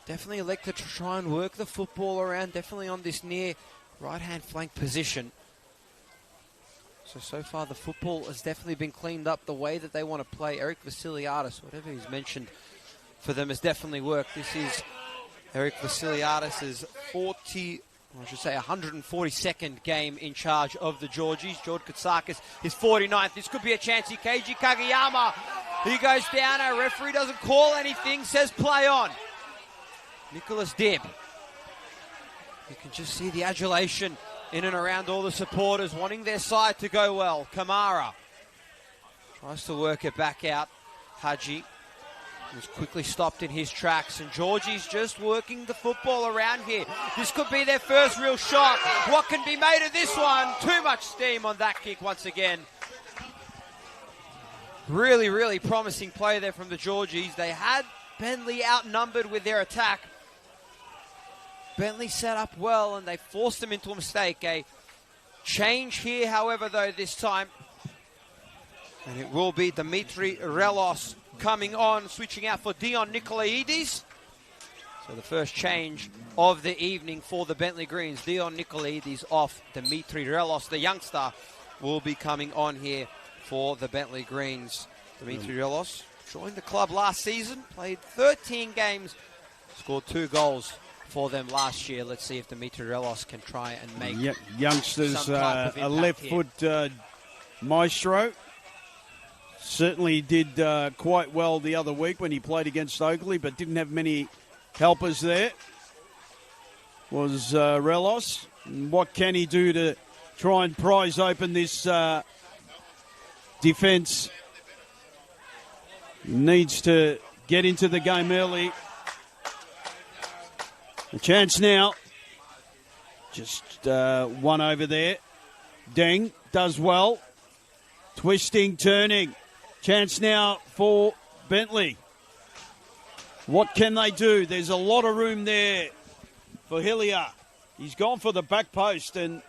definitely elected to try and work the football around, definitely on this near right-hand flank position. So far the football has definitely been cleaned up the way that they want to play. Eric Vasiliadis, whatever he's mentioned for them, has definitely worked. This is Eric Vasiliadis' 142nd game in charge of the Georgies. George Katsakis, his 49th. This could be a chance. Keiji Kageyama, he goes down. Our referee doesn't call anything, says play on. Nicholas Dibb. You can just see the adulation in and around all the supporters wanting their side to go well. Kamara tries to work it back out. Hadji was quickly stopped in his tracks, and Georgie's just working the football around here. This could be their first real shot. What can be made of this one? Too much steam on that kick once again. Really, really promising play there from the Georgies. They had Bentleigh outnumbered with their attack. Bentleigh set up well, and they forced them into a mistake. A change here, however, though, this time. And it will be Dimitri Relos coming on, switching out for Dion Nikolaidis. So the first change of the evening for the Bentleigh Greens. Dion Nikolaidis off. Dimitri Relos, the youngster, will be coming on here for the Bentleigh Greens. Dimitri Relos joined the club last season, played 13 games, scored 2 goals for them last year. Let's see if Dimitri Relos can try and make youngsters a left foot maestro. Certainly did quite well the other week when he played against Oakley, but didn't have many helpers there. Was Relos. And what can he do to try and prise open this defence? Needs to get into the game early. A chance now Just one over there. Deng does well. Twisting, turning. Chance now for Bentleigh. What can they do? There's a lot of room there for Hillier. He's gone for the back post, and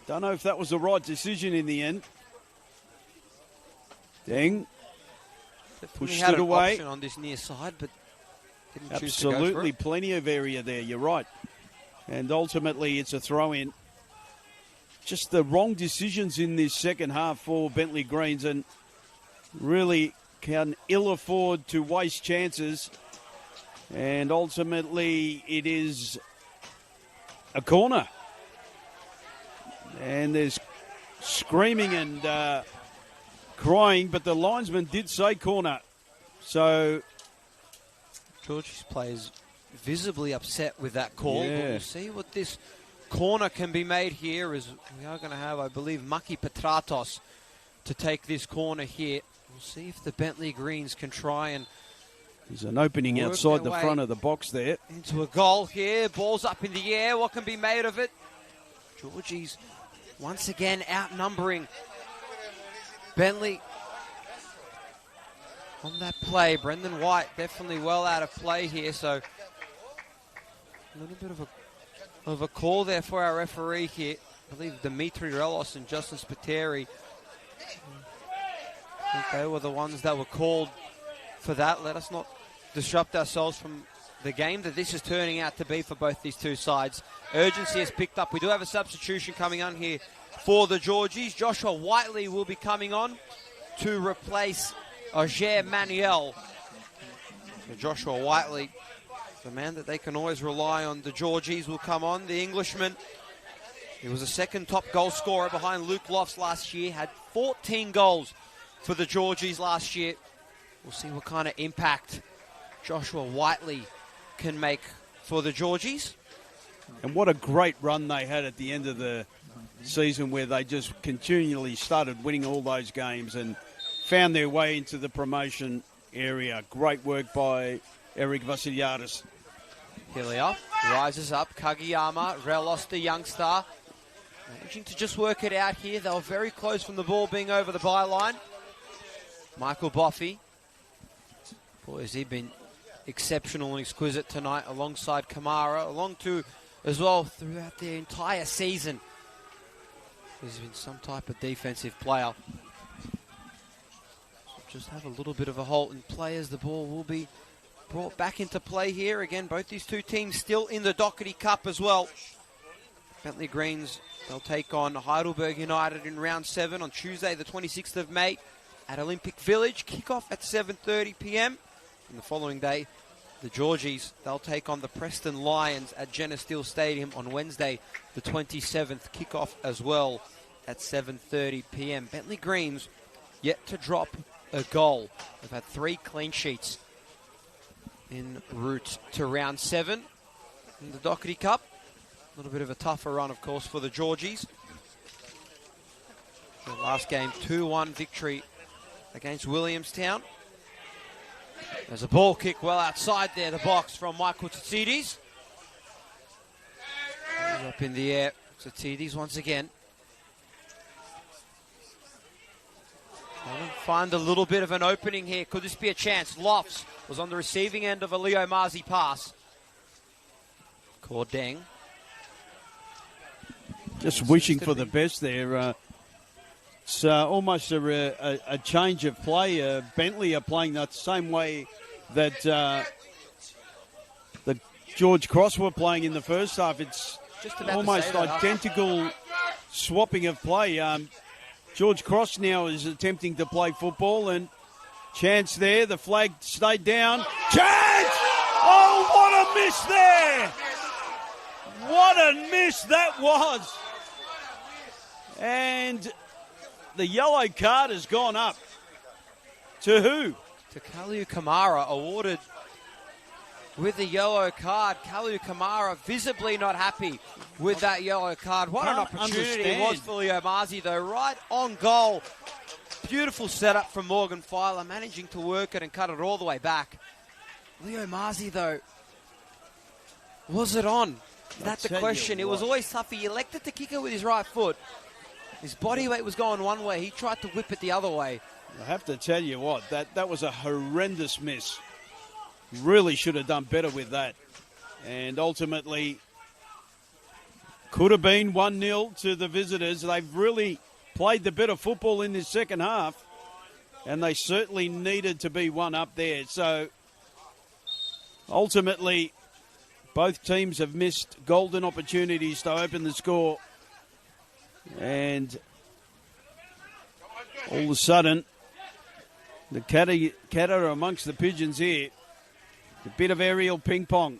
don't know if that was the right decision in the end. Deng pushed had it an away. option on this near side, but didn't choose Absolutely, to go for it. plenty of area there. You're right. And ultimately, it's a throw-in. Just the wrong decisions in this second half for Bentleigh Greens, and really can ill afford to waste chances. And ultimately, it is a corner. And there's screaming and crying, but the linesman did say corner. So Georgie's players visibly upset with that call. Yeah. But we'll see what this corner can be made here, as we are going to have, I believe, Maki Petratos to take this corner here. We'll see if the Bentleigh Greens can try and there's an opening work outside their the way front of the box there. into a goal here. Ball's up in the air. What can be made of it? Georgie's once again outnumbering Bentleigh on that play. Brendan White definitely well out of play here, so a little bit of a call there for our referee here. I believe Dimitri Relos and Justin Spiteri, I think they were the ones that were called for that. Let us not disrupt ourselves from the game that this is turning out to be for both these two sides. Urgency has picked up. We do have a substitution coming on here for the Georgies. Joshua Whiteley will be coming on to replace Auger Manuel. So Joshua Whiteley, the man that they can always rely on. The Georgies will come on. The Englishman, he was the second top goal scorer behind Luke Lofts last year, had 14 goals for the Georgies last year. We'll see what kind of impact Joshua Whiteley can make for the Georgies. And what a great run they had at the end of the season, where they just continually started winning all those games and found their way into the promotion area. Great work by Eric Vassiliadis. Hillier rises up. Kagiyama, Relos, the youngster, managing to just work it out here. They were very close from the ball being over the byline. Michael Boffey. Boy, has he been exceptional and exquisite tonight alongside Kamara, along to as well throughout the entire season. He's been some type of defensive player. So just have a little bit of a halt in play as the ball will be brought back into play here. Again, both these two teams still in the Doherty Cup as well. Bentleigh Greens, they'll take on Heidelberg United in round 7 on Tuesday the 26th of May at Olympic Village. Kickoff at 7:30 p.m. And the following day, the Georgies, they'll take on the Preston Lions at Jenna Steele Stadium on Wednesday the 27th. Kickoff as well at 7:30 p.m. Bentleigh Greens yet to drop a goal. They've had 3 clean sheets en route to round 7 in the Doherty Cup. A little bit of a tougher run, of course, for the Georgies. The last game, 2-1 victory against Williamstown. There's a ball kick well outside there, the box from Michael Tzitzidis. Up in the air, Tzitzidis once again. Trying to find a little bit of an opening here. Could this be a chance? Lofts was on the receiving end of a Leo Marzi pass. Cordeng. Just wishing for the best there. It's almost a change of play. Bentleigh are playing that same way that George Cross were playing in the first half. It's Just about almost identical swapping of play. George Cross now is attempting to play football, and chance there. The flag stayed down. Chance! Oh, what a miss there! What a miss that was! And the yellow card has gone up. To who? To Kaliu Kamara, awarded with the yellow card. Kaliu Kamara visibly not happy with that yellow card. What an opportunity it was for Leo Marzi, though. Right on goal. Beautiful setup from Morgan Filer, managing to work it and cut it all the way back. Leo Marzi, though, was it on? That's the question. It was always tough. He elected to kick it with his right foot. His body weight was going one way. He tried to whip it the other way. I have to tell you what, that was a horrendous miss. Really should have done better with that. And ultimately, could have been 1-0 to the visitors. They've really played the better football in this second half, and they certainly needed to be one up there. So, ultimately, both teams have missed golden opportunities to open the score. And all of a sudden, the cat are amongst the pigeons here. A bit of aerial ping pong.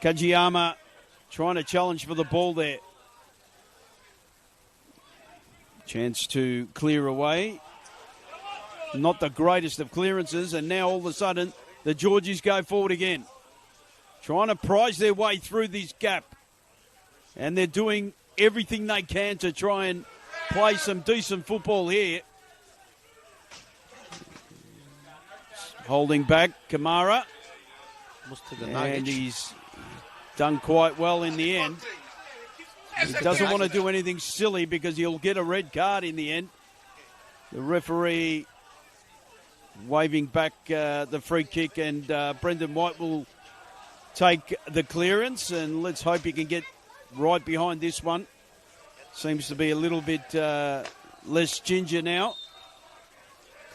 Kajiyama trying to challenge for the ball there. Chance to clear away. Not the greatest of clearances, and now all of a sudden the Georgies go forward again. Trying to prize their way through this gap. And they're doing everything they can to try and play some decent football here. Holding back Kamara. And he's done quite well in the end. He doesn't want to do anything silly because he'll get a red card in the end. The referee waving back the free kick, and Brendan White will take the clearance, and let's hope he can get right behind this one. Seems to be a little bit less ginger now.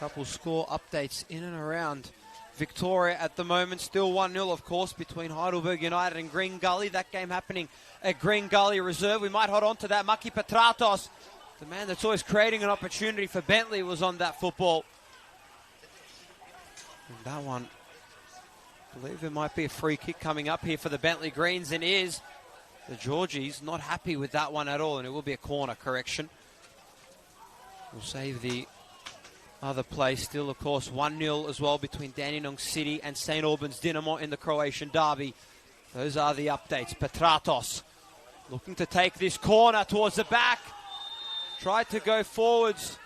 Couple score updates in and around Victoria at the moment. Still 1-0, of course, between Heidelberg United and Green Gully. That game happening at Green Gully Reserve. We might hold on to that. Maki Petratos, the man that's always creating an opportunity for Bentleigh, was on that football. And that one, I believe there might be a free kick coming up here for the Bentleigh Greens, and is the Georgies not happy with that one at all, and it will be a corner correction. We'll save the other play. Still, of course, 1-0 as well between Dandenong City and St. Albans Dinamo in the Croatian derby. Those are the updates. Petratos looking to take this corner towards the back. Tried to go forwards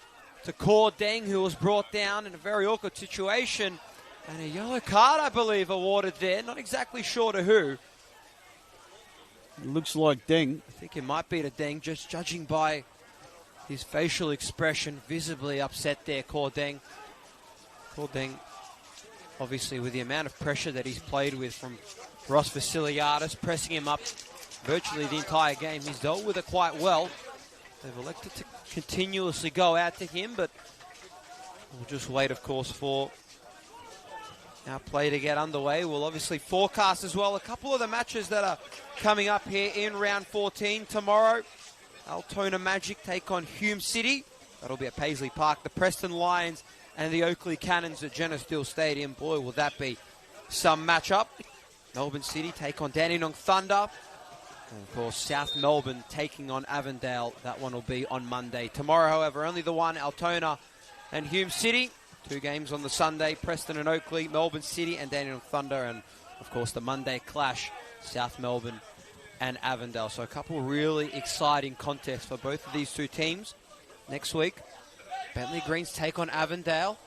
to Kor Deng, who was brought down in a very awkward situation. And a yellow card, I believe, awarded there. Not exactly sure to who. It looks like Deng. I think it might be to Deng, just judging by his facial expression. Visibly upset there, Kor Deng. Kor Deng, obviously, with the amount of pressure that he's played with from Ross Vasiliadis, pressing him up virtually the entire game. He's dealt with it quite well. They've elected to continuously go out to him, but we'll just wait, of course, for our play to get underway. We'll obviously forecast as well a couple of the matches that are coming up here in round 14 tomorrow. Altona Magic take on Hume City. That'll be at Paisley Park. The Preston Lions and the Oakley Cannons at Jenna Steele Stadium. Boy, will that be some matchup. Melbourne City take on Dandenong Thunder. And of course, South Melbourne taking on Avondale. That one will be on Monday. Tomorrow, however, only the one, Altona and Hume City. 2 games on the Sunday, Preston and Oakley, Melbourne City and Dandenong Thunder. And, of course, the Monday clash, South Melbourne and Avondale. So a couple really exciting contests for both of these two teams. Next week, Bentleigh Greens take on Avondale.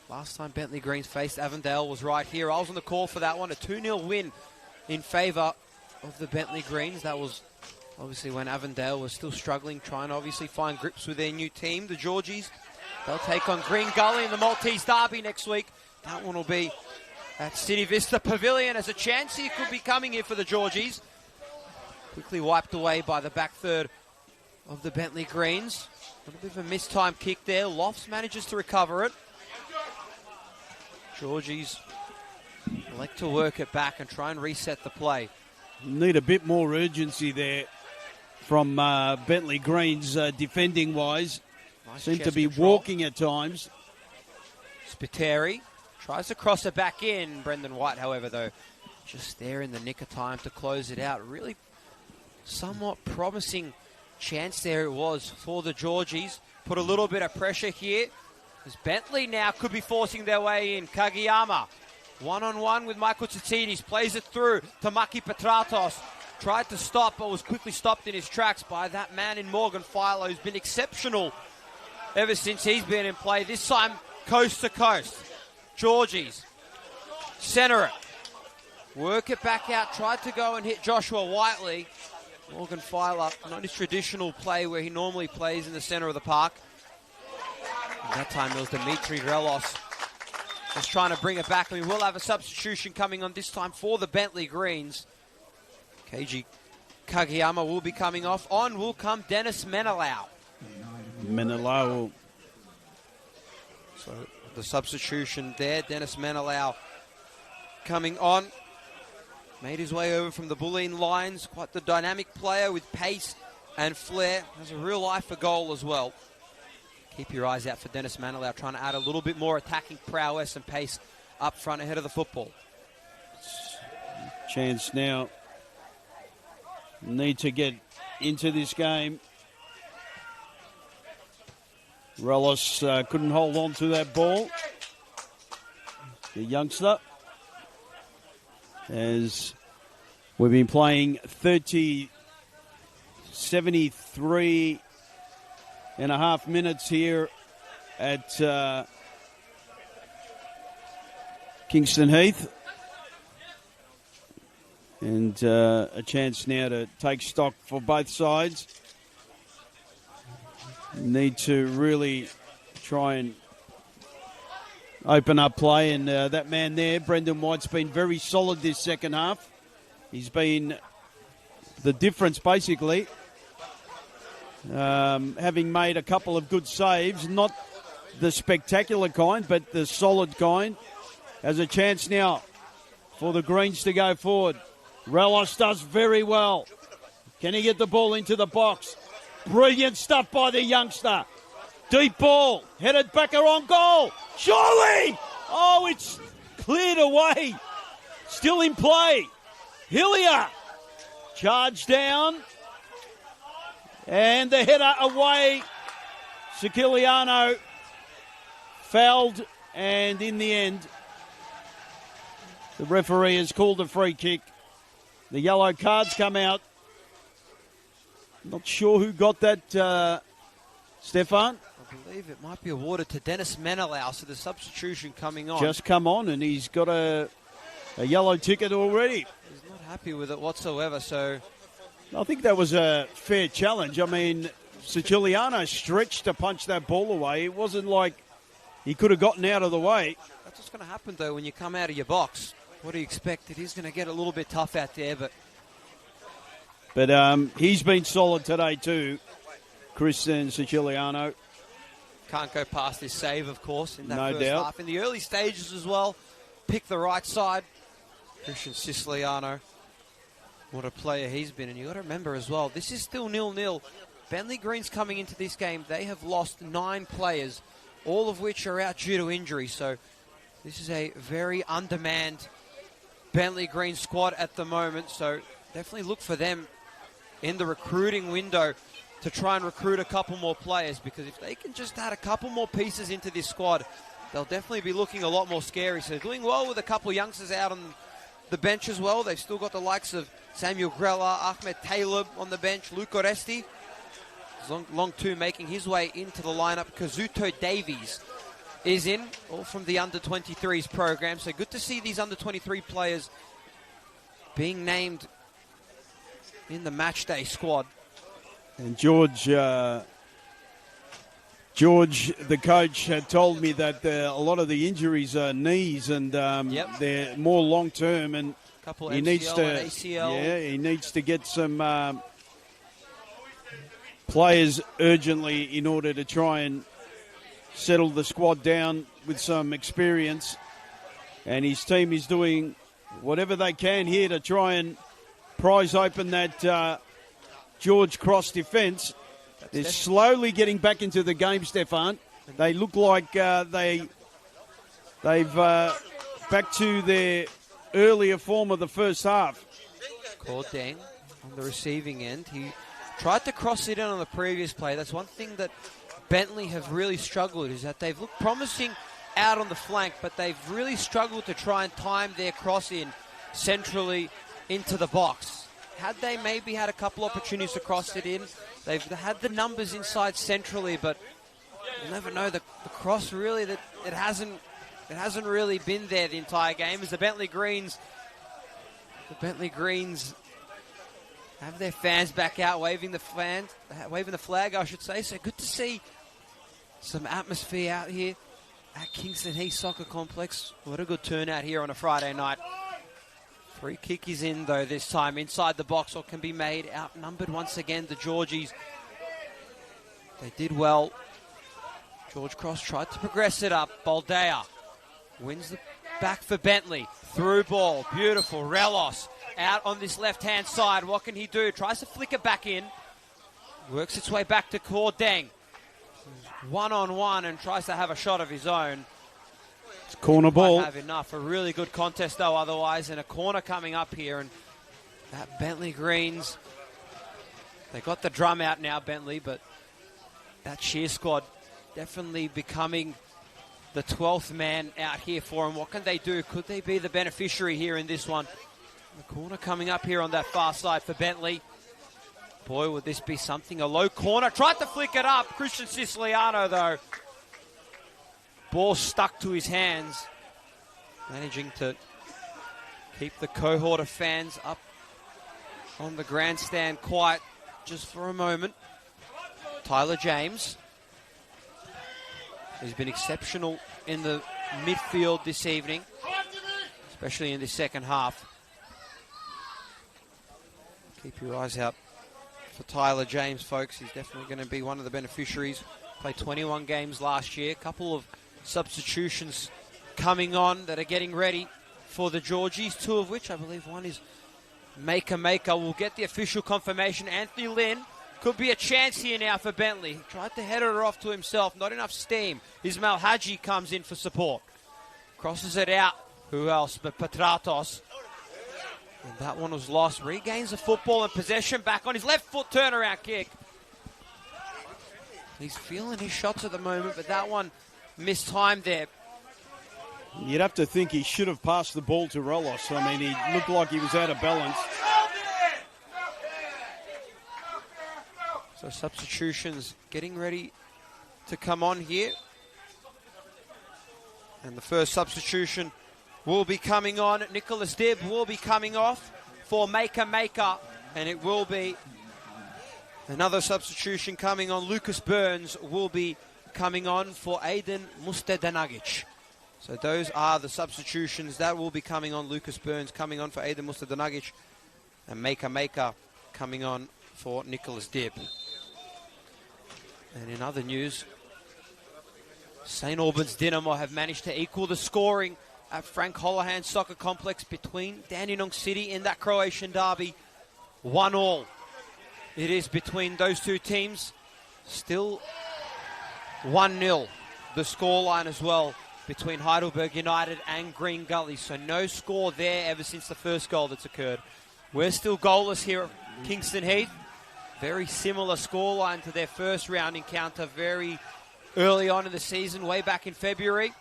Last time Bentleigh Greens faced Avondale was right here. I was on the call for that one. A 2-0 win in favour of the Bentleigh Greens. That was obviously when Avondale was still struggling, trying to obviously find grips with their new team, the Georgies. They'll take on Green Gully in the Maltese Derby next week. That one will be at City Vista Pavilion. As a chance he could be coming here for the Georgies. Quickly wiped away by the back third of the Bentleigh Greens. A little bit of a mistimed kick there. Lofts manages to recover it. Georgies elect to work it back and try and reset the play. Need a bit more urgency there from Bentleigh Greens defending-wise. Nice Seem to chest be control. walking at times. Spiteri tries to cross it back in. Brendan White, however, though, just there in the nick of time to close it out. Really somewhat promising chance there it was for the Georgies. Put a little bit of pressure here, as Bentleigh now could be forcing their way in. Kagiyama, one-on-one with Michael Tsitsidis, plays it through to Maki Petratos. Tried to stop, but was quickly stopped in his tracks by that man in Morgan Philo, who's been exceptional ever since he's been in play. This time, coast to coast. Georgies center it. Work it back out. Tried to go and hit Joshua Whiteley. Morgan Filer, not his traditional play where he normally plays in the center of the park. And that time it was Dimitri Grelos just trying to bring it back. We will have a substitution coming on this time for the Bentleigh Greens. Keiji Kageyama will be coming off. On will come Dennis Menelau. Menelau. So the substitution there, Dennis Menelau coming on. Made his way over from the Bulleen Lions. Quite the dynamic player with pace and flair. Has a real eye for goal as well. Keep your eyes out for Dennis Menelau, trying to add a little bit more attacking prowess and pace up front ahead of the football. Chance now. Need to get into this game. Relos couldn't hold on to that ball. The youngster. As we've been playing 73 and a half minutes here at Kingston Heath. And a chance now to take stock for both sides. Need to really try and open up play. And that man there, Brendan White's been very solid this second half. He's been the difference, basically. Having made a couple of good saves, not the spectacular kind, but the solid kind. Has a chance now for the Greens to go forward. Relos does very well. Can he get the ball into the box? Brilliant stuff by the youngster. Deep ball, headed back on goal. Surely! Oh, it's cleared away. Still in play. Hillier. Charge down. And the header away. Siciliano fouled, and in the end, the referee has called a free kick. The yellow cards come out. Not sure who got that, Stefan. I believe it might be awarded to Dennis Menelau, so the substitution coming on. Just come on, and he's got a yellow ticket already. He's not happy with it whatsoever, so... I think that was a fair challenge. I mean, Siciliano stretched to punch that ball away. It wasn't like he could have gotten out of the way. That's what's going to happen, though, when you come out of your box. What do you expect? It is going to get a little bit tough out there, but... But he's been solid today too, Christian Siciliano. Can't go past this save, of course, in that No first doubt. half. In the early stages as well, pick the right side. Christian Siciliano, what a player he's been. And you've got to remember as well, this is still 0-0. Bentleigh Greens coming into this game, they have lost 9 players, all of which are out due to injury. So this is a very undermanned Bentleigh Greens squad at the moment. So definitely look for them in the recruiting window to try and recruit a couple more players, because if they can just add a couple more pieces into this squad, they'll definitely be looking a lot more scary. So they're doing well with a couple of youngsters out on the bench as well. They've still got the likes of Samuel Grella, Ahmed Taleb on the bench, Luke Oresti. Long two making his way into the lineup. Kazuto Davies is in, all from the under-23s program. So good to see these under-23 players being named in the matchday squad. And George, the coach, had told me that a lot of the injuries are knees, and they're more long-term, and couple he MCL needs to, and ACL. yeah, he needs to get some players urgently in order to try and settle the squad down with some experience. And his team is doing whatever they can here to try and prize open that George Cross defence. They're slowly getting back into the game, Stefan. They look like they've back to their earlier form of the first half. Cordang on the receiving end. He tried to cross it in on the previous play. That's one thing that Bentleigh have really struggled, is that they've looked promising out on the flank, but they've really struggled to try and time their cross in centrally into the box. Had they maybe had a couple opportunities to cross it in, they've had the numbers inside centrally, but you'll never know. The cross really, that it hasn't really been there the entire game, as the Bentleigh Greens The Bentleigh Greens have their fans back out waving the flag, I should say. So good to see some atmosphere out here at Kingston Heath Soccer Complex. What a good turnout here on a Friday night. Free kick is in, though, this time inside the box, or can be made. Outnumbered once again, the Georgies. They did well. George Cross tried to progress it up. Baldea wins the back for Bentleigh. Through ball. Beautiful. Relos out on this left-hand side. What can he do? Tries to flick it back in. Works its way back to Cordeng. One-on-one and tries to have a shot of his own. It's corner ball. Might have enough. A really good contest, though, otherwise. And a corner coming up here. And that Bentleigh Greens, they got the drum out now, Bentleigh, but that cheer squad definitely becoming the 12th man out here for him. What can they do? Could they be the beneficiary here in this one? The corner coming up here on that far side for Bentleigh. Boy, would this be something. A low corner. Tried to flick it up. Christian Siciliano, though. Ball stuck to his hands. Managing to keep the cohort of fans up on the grandstand quiet just for a moment. Tyler James. He's been exceptional in the midfield this evening, especially in the second half. Keep your eyes out for Tyler James, folks. He's definitely going to be one of the beneficiaries. Played 21 games last year. A couple of substitutions coming on that are getting ready for the Georgies, two of which I believe one is Maker. We'll get the official confirmation. Anthony Lynn. Could be a chance here now for Bentleigh. He tried to head it off to himself. Not enough steam. Ismail Haji comes in for support. Crosses it out. Who else but Petratos. And that one was lost. Regains the football and possession back on his left foot turnaround kick. He's feeling his shots at the moment, but that one mistimed there. You'd have to think he should have passed the ball to Relos. I mean, he looked like he was out of balance. So substitutions getting ready to come on here. And the first substitution will be coming on. Nicholas Dibb will be coming off for Maker. And it will be another substitution coming on. Lucas Burns will be coming on for Aiden Mustadanagic. So those are the substitutions that will be coming on. Lucas Burns coming on for Aiden Mustadanagic. And Maker coming on for Nicholas Dibb. And in other news, St. Albans Dinamo have managed to equal the scoring at Frank Holohan Soccer Complex between Dandenong City in that Croatian derby. 1-1. It is between those two teams. Still 1-0. The scoreline as well between Heidelberg United and Green Gully. So no score there ever since the first goal that's occurred. We're still goalless here at Kingston Heath. Very similar scoreline to their first round encounter very early on in the season, way back in February.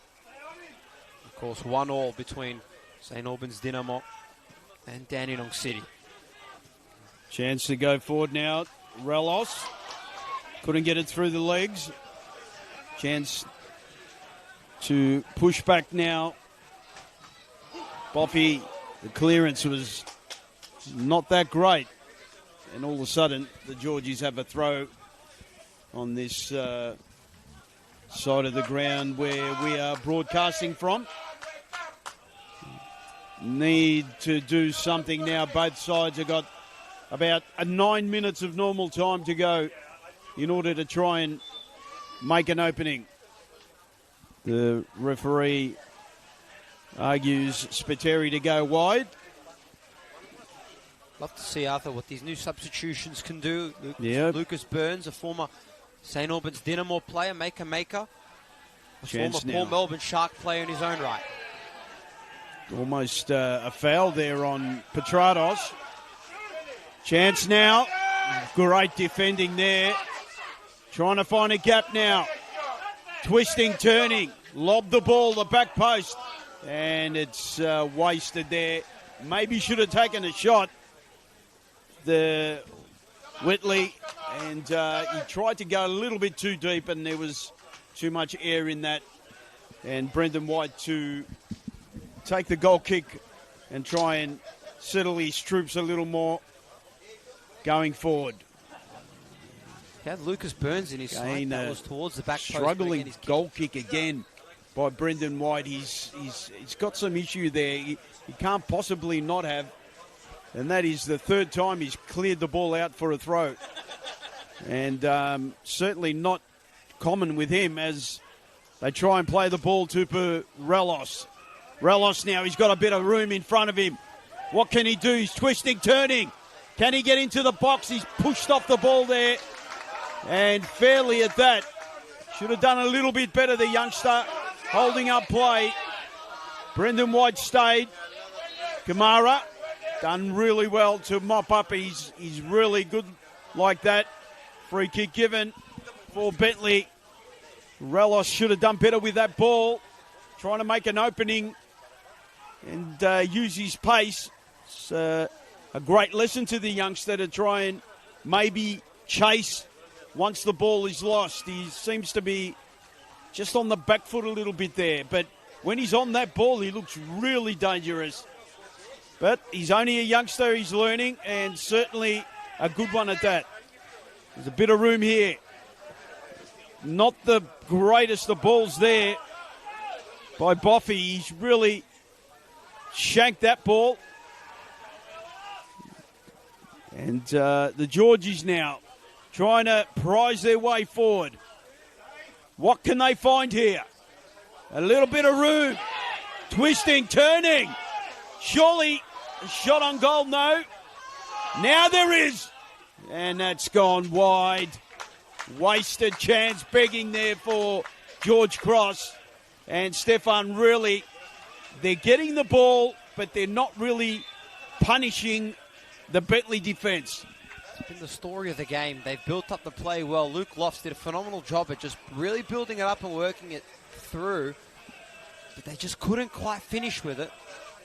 Of course, 1-1 between St. Albans Dinamo and Dandenong City. Chance to go forward now. Relos couldn't get it through the legs. Chance to push back now. Boffy, the clearance was not that great. And all of a sudden, the Georgies have a throw on this side of the ground where we are broadcasting from. Need to do something now. Both sides have got about 9 minutes of normal time to go in order to try and make an opening. The referee argues Spiteri to go wide. Love to see, Arthur, what these new substitutions can do. Lucas Burns, a former St. Albans Dinamo player, Maker. A Chance former now. Port Melbourne Shark player in his own right. Almost a foul there on Petratos. Chance now. Great defending there. Trying to find a gap now. Twisting, turning. Lob the ball, the back post. And it's wasted there. Maybe should have taken a shot. The Whitley, and he tried to go a little bit too deep, and there was too much air in that. And Brendan White to take the goal kick and try and settle his troops a little more going forward. He had Lucas Burns in his side. That was towards the back post. Struggling goal kick again by Brendan White. He's got some issue there. He can't possibly not have. And that is the third time he's cleared the ball out for a throw. And certainly not common with him as they try and play the ball to Relos. Relos now, he's got a bit of room in front of him. What can he do? He's twisting, turning. Can he get into the box? He's pushed off the ball there. And fairly at that. Should have done a little bit better, the youngster, holding up play. Brendan White stayed. Kamara done really well to mop up. He's really good like that. Free kick given for Bentleigh. Relos should have done better with that ball. Trying to make an opening and use his pace. It's a great lesson to the youngster to try and maybe chase once the ball is lost. He seems to be just on the back foot a little bit there. But when he's on that ball, he looks really dangerous. But he's only a youngster, he's learning, and certainly a good one at that. There's a bit of room here. Not the greatest of balls there by Boffey. He's really shanked that ball. And the Georgies now trying to prize their way forward. What can they find here? A little bit of room. Twisting, turning. Surely a shot on goal, no. Now there is. And that's gone wide. Wasted chance, begging there for George Cross. And Stefan really, they're getting the ball, but they're not really punishing the Bentleigh defence. It's been the story of the game. They've built up the play well. Luke Lofts did a phenomenal job at just really building it up and working it through. But they just couldn't quite finish with it.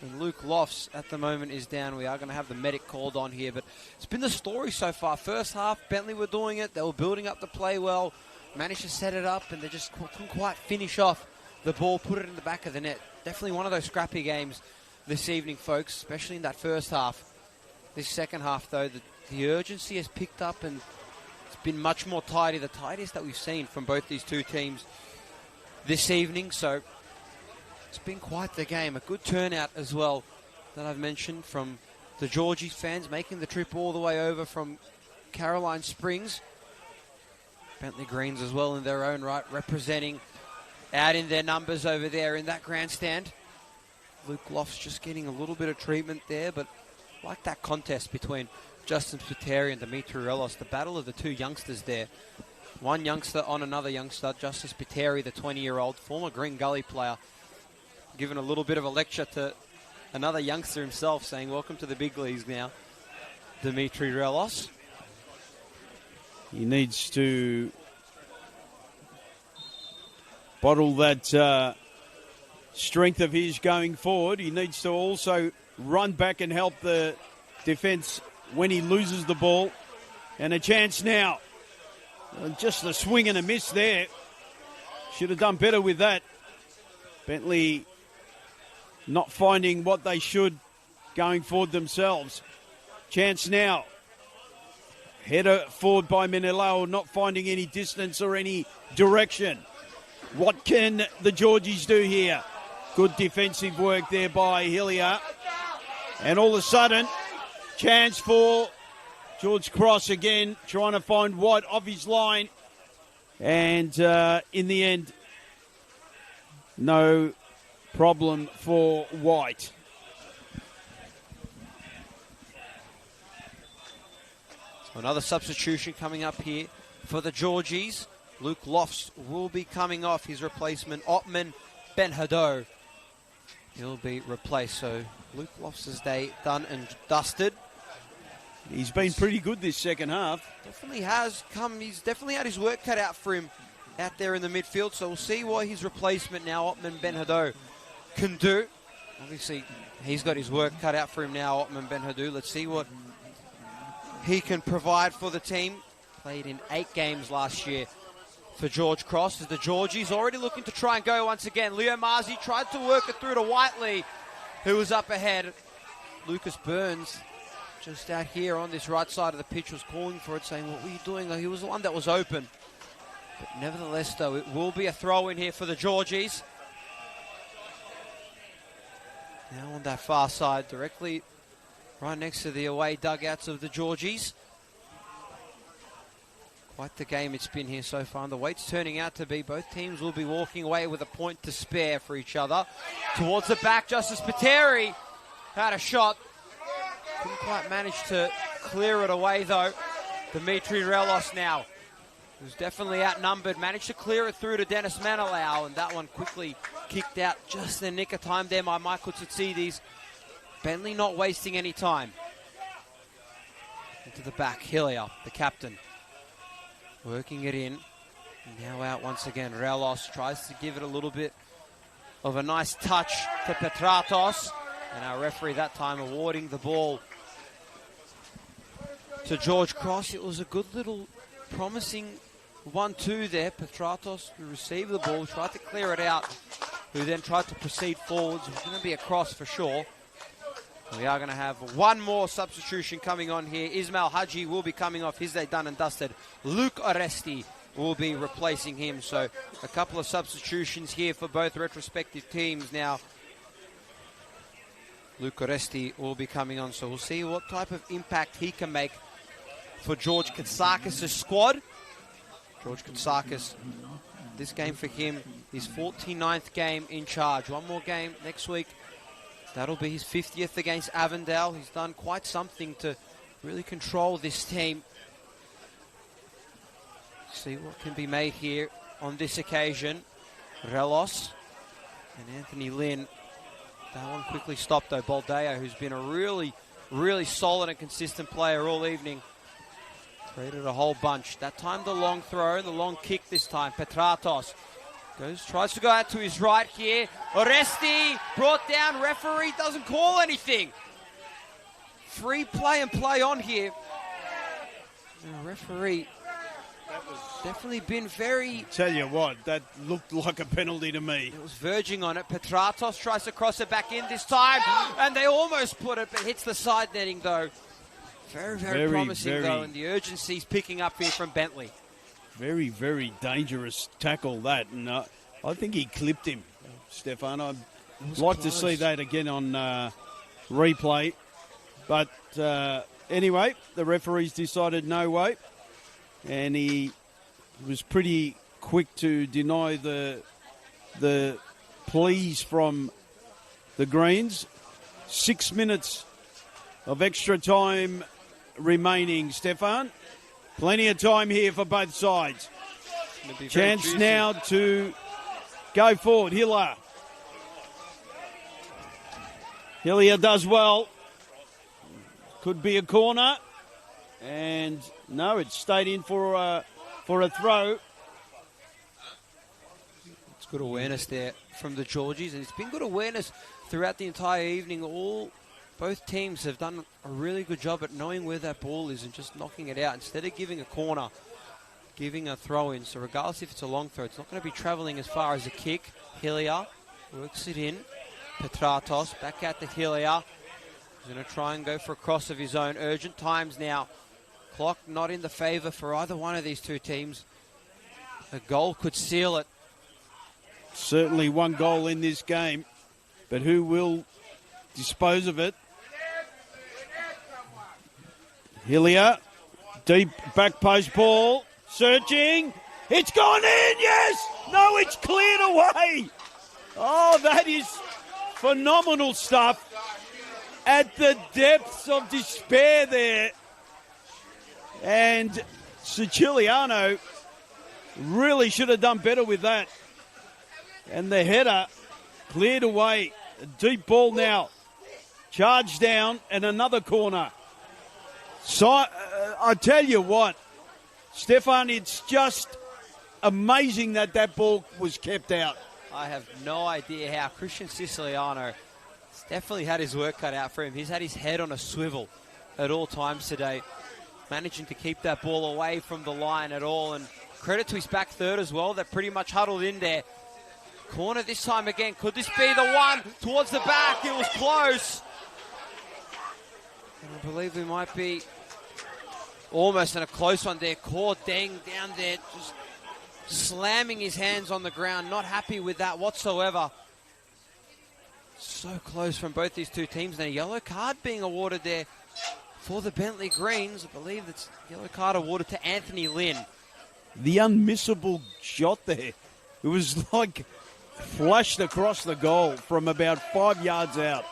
And Luke Lofts at the moment is down. We are going to have the medic called on here. But it's been the story so far. First half, Bentleigh were doing it. They were building up the play well. Managed to set it up, and they just couldn't quite finish off the ball, put it in the back of the net. Definitely one of those scrappy games this evening, folks, especially in that first half. This second half, though, the urgency has picked up, and it's been much more tidy, the tidiest that we've seen from both these two teams this evening. So it's been quite the game. A good turnout as well that I've mentioned from the Georgies fans, making the trip all the way over from Caroline Springs. Bentleigh Greens as well in their own right, representing out in their numbers over there in that grandstand. Luke Lofts just getting a little bit of treatment there, but like that contest between Justin Spiteri and Dimitri Relos, the battle of the two youngsters there. One youngster on another youngster, Justin Spiteri, the 20-year-old, former Green Gully player, giving a little bit of a lecture to another youngster himself, saying, welcome to the big leagues now, Dimitri Relos. He needs to bottle that strength of his going forward. He needs to also run back and help the defence when he loses the ball. And a chance now. Just a swing and a miss there. Should have done better with that. Bentleigh not finding what they should going forward themselves. Chance now. Header forward by Menelao, not finding any distance or any direction. What can the Georgies do here? Good defensive work there by Hillier. And all of a sudden, chance for George Cross again, trying to find White off his line. And in the end, no problem for White. So another substitution coming up here for the Georgies. Luke Lofts will be coming off. His replacement, Ottman Ben-Hadou, he'll be replaced. So Luke Lofts' day done and dusted. He's been pretty good this second half. Definitely has come. He's definitely had his work cut out for him out there in the midfield. So we'll see what his replacement now, Ottman Ben-Hadou, can do. Obviously, he's got his work cut out for him now, Ottman Ben-Hadou. Let's see what he can provide for the team. Played in 8 games last year for George Cross. As the Georgies already looking to try and go once again. Leo Marzi tried to work it through to Whiteley, who was up ahead. Lucas Burns, just out here on this right side of the pitch, was calling for it, saying, what were you doing? He was the one that was open. But nevertheless, though, it will be a throw in here for the Georgies. Now on that far side, directly right next to the away dugouts of the Georgies. Quite the game it's been here so far. And the weight's turning out to be both teams will be walking away with a point to spare for each other. Towards the back, Justice Pateri had a shot. Couldn't quite manage to clear it away, though. Dimitri Relos now, who's definitely outnumbered, managed to clear it through to Dennis Manilau, and that one quickly kicked out just in the nick of time there by Michael Tsitsides. Bentleigh not wasting any time. Into the back, Hillier, the captain, working it in. Now out once again. Relos tries to give it a little bit of a nice touch to Petratos, and our referee that time awarding the ball to George Cross. It was a good little promising 1-2 there. Petratos, who received the ball, tried to clear it out, who then tried to proceed forwards. It was going to be a cross for sure. We are going to have one more substitution coming on here. Ismail Haji will be coming off. His day done and dusted. Luke Oresti will be replacing him. So a couple of substitutions here for both retrospective teams now. Luke Oresti will be coming on. So we'll see what type of impact he can make for George Katsakis' squad. George Katsakis, this game for him, his 49th game in charge. One more game next week. That'll be his 50th against Avondale. He's done quite something to really control this team. See what can be made here on this occasion. Relos and Anthony Lynn. That one quickly stopped though. Baldeo, who's been a really solid and consistent player all evening, created a whole bunch. That time the long throw, the long kick this time. Petratos tries to go out to his right here. Oresti brought down. Referee doesn't call anything. Free play and play on here. The referee definitely been very... Tell you what, that looked like a penalty to me. It was verging on it. Petratos tries to cross it back in this time, and they almost put it, but hits the side netting though. Very promising though, and the urgency's picking up here from Bentleigh. Very, very dangerous tackle that, and I think he clipped him, Stefan. I'd like to see that again on replay. But anyway, the referees decided no way, and he was pretty quick to deny the pleas from the Greens. 6 minutes of extra time remaining, Stefan. Plenty of time here for both sides. Chance now to go forward. Hillier does well. Could be a corner. And no, it stayed in for a throw. It's good awareness there from the Georgies, and it's been good awareness throughout the entire evening. Both teams have done a really good job at knowing where that ball is and just knocking it out. Instead of giving a corner, giving a throw in. So regardless if it's a long throw, it's not going to be travelling as far as a kick. Hillier works it in. Petratos back out to Hillier. He's going to try and go for a cross of his own. Urgent times now. Clock not in the favour for either one of these two teams. A goal could seal it. Certainly one goal in this game, but who will dispose of it? Hillier, deep back post ball, searching. It's gone in, yes! No, it's cleared away. Oh, that is phenomenal stuff. At the depths of despair there. And Siciliano really should have done better with that. And the header cleared away. A deep ball now. Charge down and another corner. So I tell you what, Stefan, it's just amazing that ball was kept out. I have no idea how. Christian Siciliano has definitely had his work cut out for him. He's had his head on a swivel at all times today, managing to keep that ball away from the line at all. And credit to his back third as well. They're pretty much huddled in there. Corner this time again. Could this be the one towards the back? It was close. And I believe we might be almost in a close one there. Core Deng down there, just slamming his hands on the ground. Not happy with that whatsoever. So close from both these two teams. Now, a yellow card being awarded there for the Bentleigh Greens. I believe that's yellow card awarded to Anthony Lynn. The unmissable shot there. It was like flashed across the goal from about 5 yards out.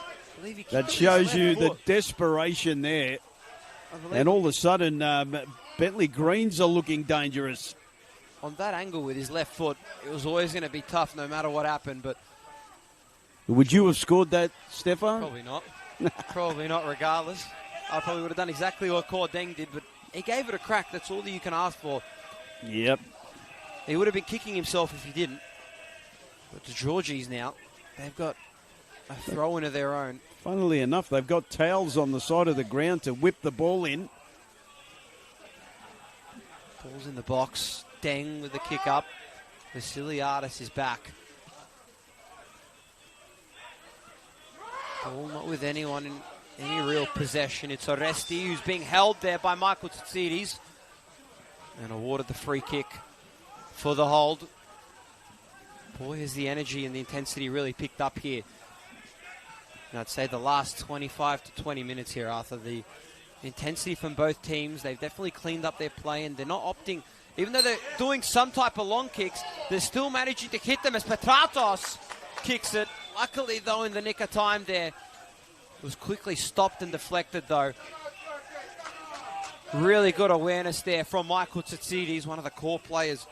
That shows you the desperation there. And all of a sudden, Bentleigh Greens are looking dangerous. On that angle with his left foot, it was always going to be tough no matter what happened. But would you have scored that, Stefan? Probably not. Probably not regardless. I probably would have done exactly what Core Deng did, but he gave it a crack. That's all that you can ask for. Yep. He would have been kicking himself if he didn't. But the Georgies now, they've got a throw-in of their own. Funnily enough, they've got towels on the side of the ground to whip the ball in. Ball's in the box. Deng with the kick up. Vasiliadis is back. Ball not with anyone in any real possession. It's Oresti who's being held there by Michael Tsitsides and awarded the free kick for the hold. Boy, has the energy and the intensity really picked up here. And I'd say the last 25 to 20 minutes here, Arthur, the intensity from both teams, they've definitely cleaned up their play and they're not opting, even though they're doing some type of long kicks, they're still managing to hit them as Petratos kicks it. Luckily, though, in the nick of time there, it was quickly stopped and deflected, though. Really good awareness there from Michael Tsitsides, one of the core players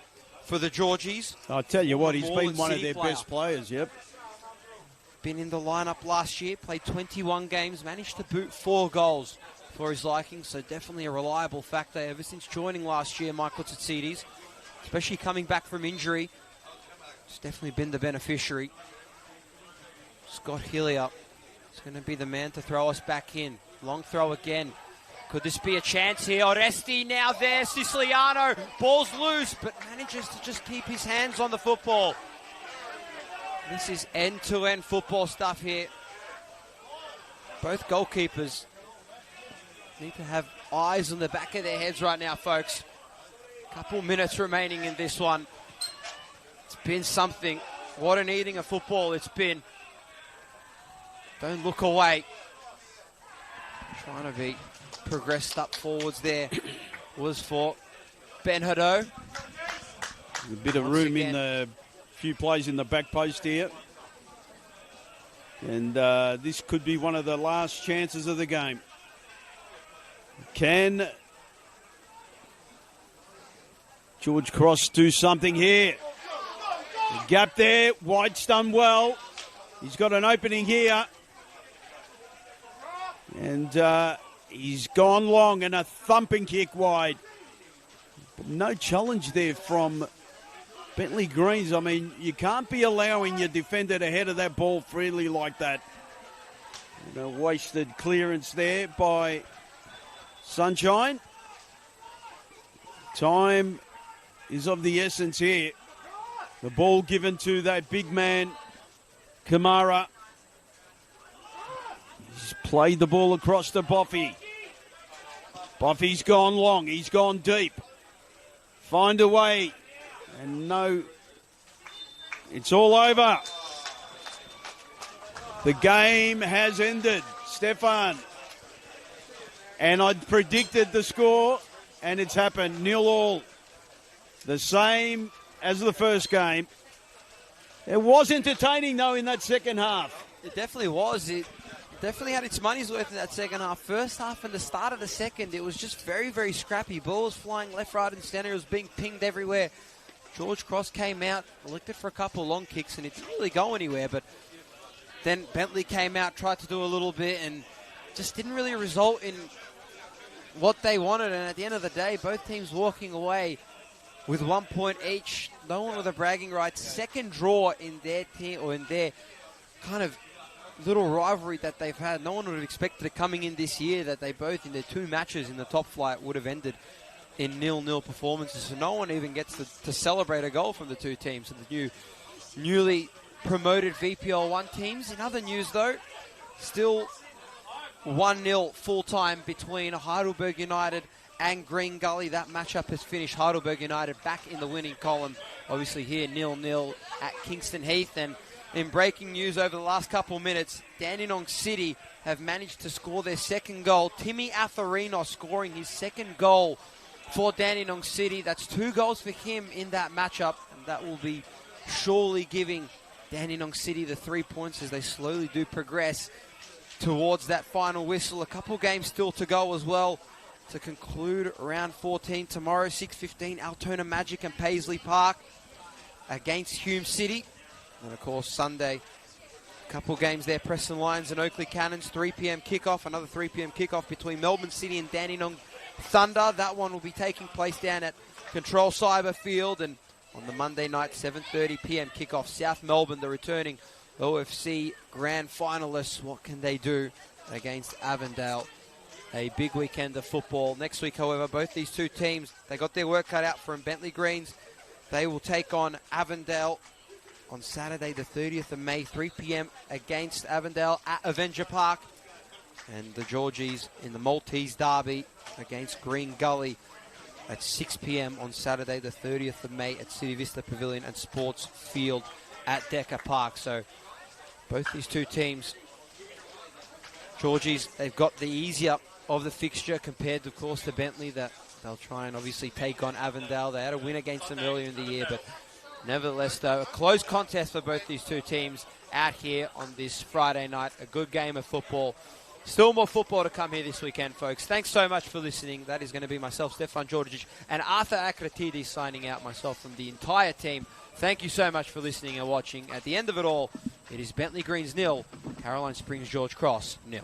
for the Georgies. I'll tell you what, he's been one of their best players, yep. Been in the lineup last year, played 21 games, managed to boot 4 goals for his liking, so definitely a reliable factor ever since joining last year, Michael Tsitsides, especially coming back from injury. He's definitely been the beneficiary. Scott Hillier is going to be the man to throw us back in. Long throw again. Could this be a chance here? Oresti now there. Siciliano. Ball's loose, but manages to just keep his hands on the football. This is end-to-end football stuff here. Both goalkeepers need to have eyes on the back of their heads right now, folks. Couple minutes remaining in this one. It's been something. What an eating of football it's been. Don't look away. Trying to be progressed up forwards there was for Ben Hado. A bit of room in the few plays in the back post here. And this could be one of the last chances of the game. Can George Cross do something here? The gap there. White's done well. He's got an opening here. And he's gone long and a thumping kick wide. But no challenge there from Bentleigh Greens. I mean, you can't be allowing your defender to head of that ball freely like that. Wasted clearance there by Sunshine. Time is of the essence here. The ball given to that big man, Kamara. He's played the ball across to Boffy. Boffy's gone long. He's gone deep. Find a way. And no, it's all over. The game has ended, Stefan. And I'd predicted the score, and it's happened. 0-0. The same as the first game. It was entertaining, though, in that second half. It definitely was. It definitely had its money's worth in that second half. First half and the start of the second, it was just very, very scrappy. Balls flying left, right, and centre. It was being pinged everywhere. George Cross came out, elected for a couple long kicks, and it didn't really go anywhere. But then Bentleigh came out, tried to do a little bit, and just didn't really result in what they wanted. And at the end of the day, both teams walking away with 1 point each. No one with a bragging rights. Second draw in their team, or in their kind of little rivalry that they've had. No one would have expected it coming in this year that they both, in their 2 matches in the top flight, would have ended in 0-0 performances. So no one even gets to celebrate a goal from the two teams. So the newly promoted VPL 1 teams. In other news, though, still 1-0 full-time between Heidelberg United and Green Gully. That matchup has finished Heidelberg United back in the winning column. Obviously here 0-0 at Kingston Heath. And in breaking news over the last couple of minutes, Dandenong City have managed to score their second goal. Timmy Atharino scoring his second goal for Dandenong City. That's 2 goals for him in that matchup, and that will be surely giving Dandenong City the 3 points as they slowly do progress towards that final whistle. A couple games still to go as well to conclude round 14 tomorrow. 6:15 Altona Magic and Paisley Park against Hume City. And of course Sunday, a couple games there, Preston Lions and Oakley Cannons. 3 p.m. kickoff, another 3 p.m. kickoff between Melbourne City and Dandenong Thunder. That one will be taking place down at Control Cyber Field. And on the Monday night, 7:30 p.m. kickoff, South Melbourne, the returning OFC grand finalists. What can they do against Avondale? A big weekend of football. Next week, however, both these two teams, they got their work cut out for them. Bentleigh Greens, they will take on Avondale on Saturday, the 30th of May, 3 p.m. against Avondale at Avenger Park. And the Georgies in the Maltese Derby against Green Gully at 6 p.m. on Saturday, the 30th of May at City Vista Pavilion and Sports Field at Decker Park. So both these two teams, Georgies, they've got the easier of the fixture compared, of course, to Bentleigh, that they'll try and obviously take on Avondale. They had a win against them earlier in the year, but nevertheless, though, a close contest for both these two teams out here on this Friday night. A good game of football. Still more football to come here this weekend, folks. Thanks so much for listening. That is going to be myself, Stefan Georgic, and Arthur Akratidis signing out, myself from the entire team. Thank you so much for listening and watching. At the end of it all, it is Bentleigh Greens 0, Caroline Springs George Cross 0.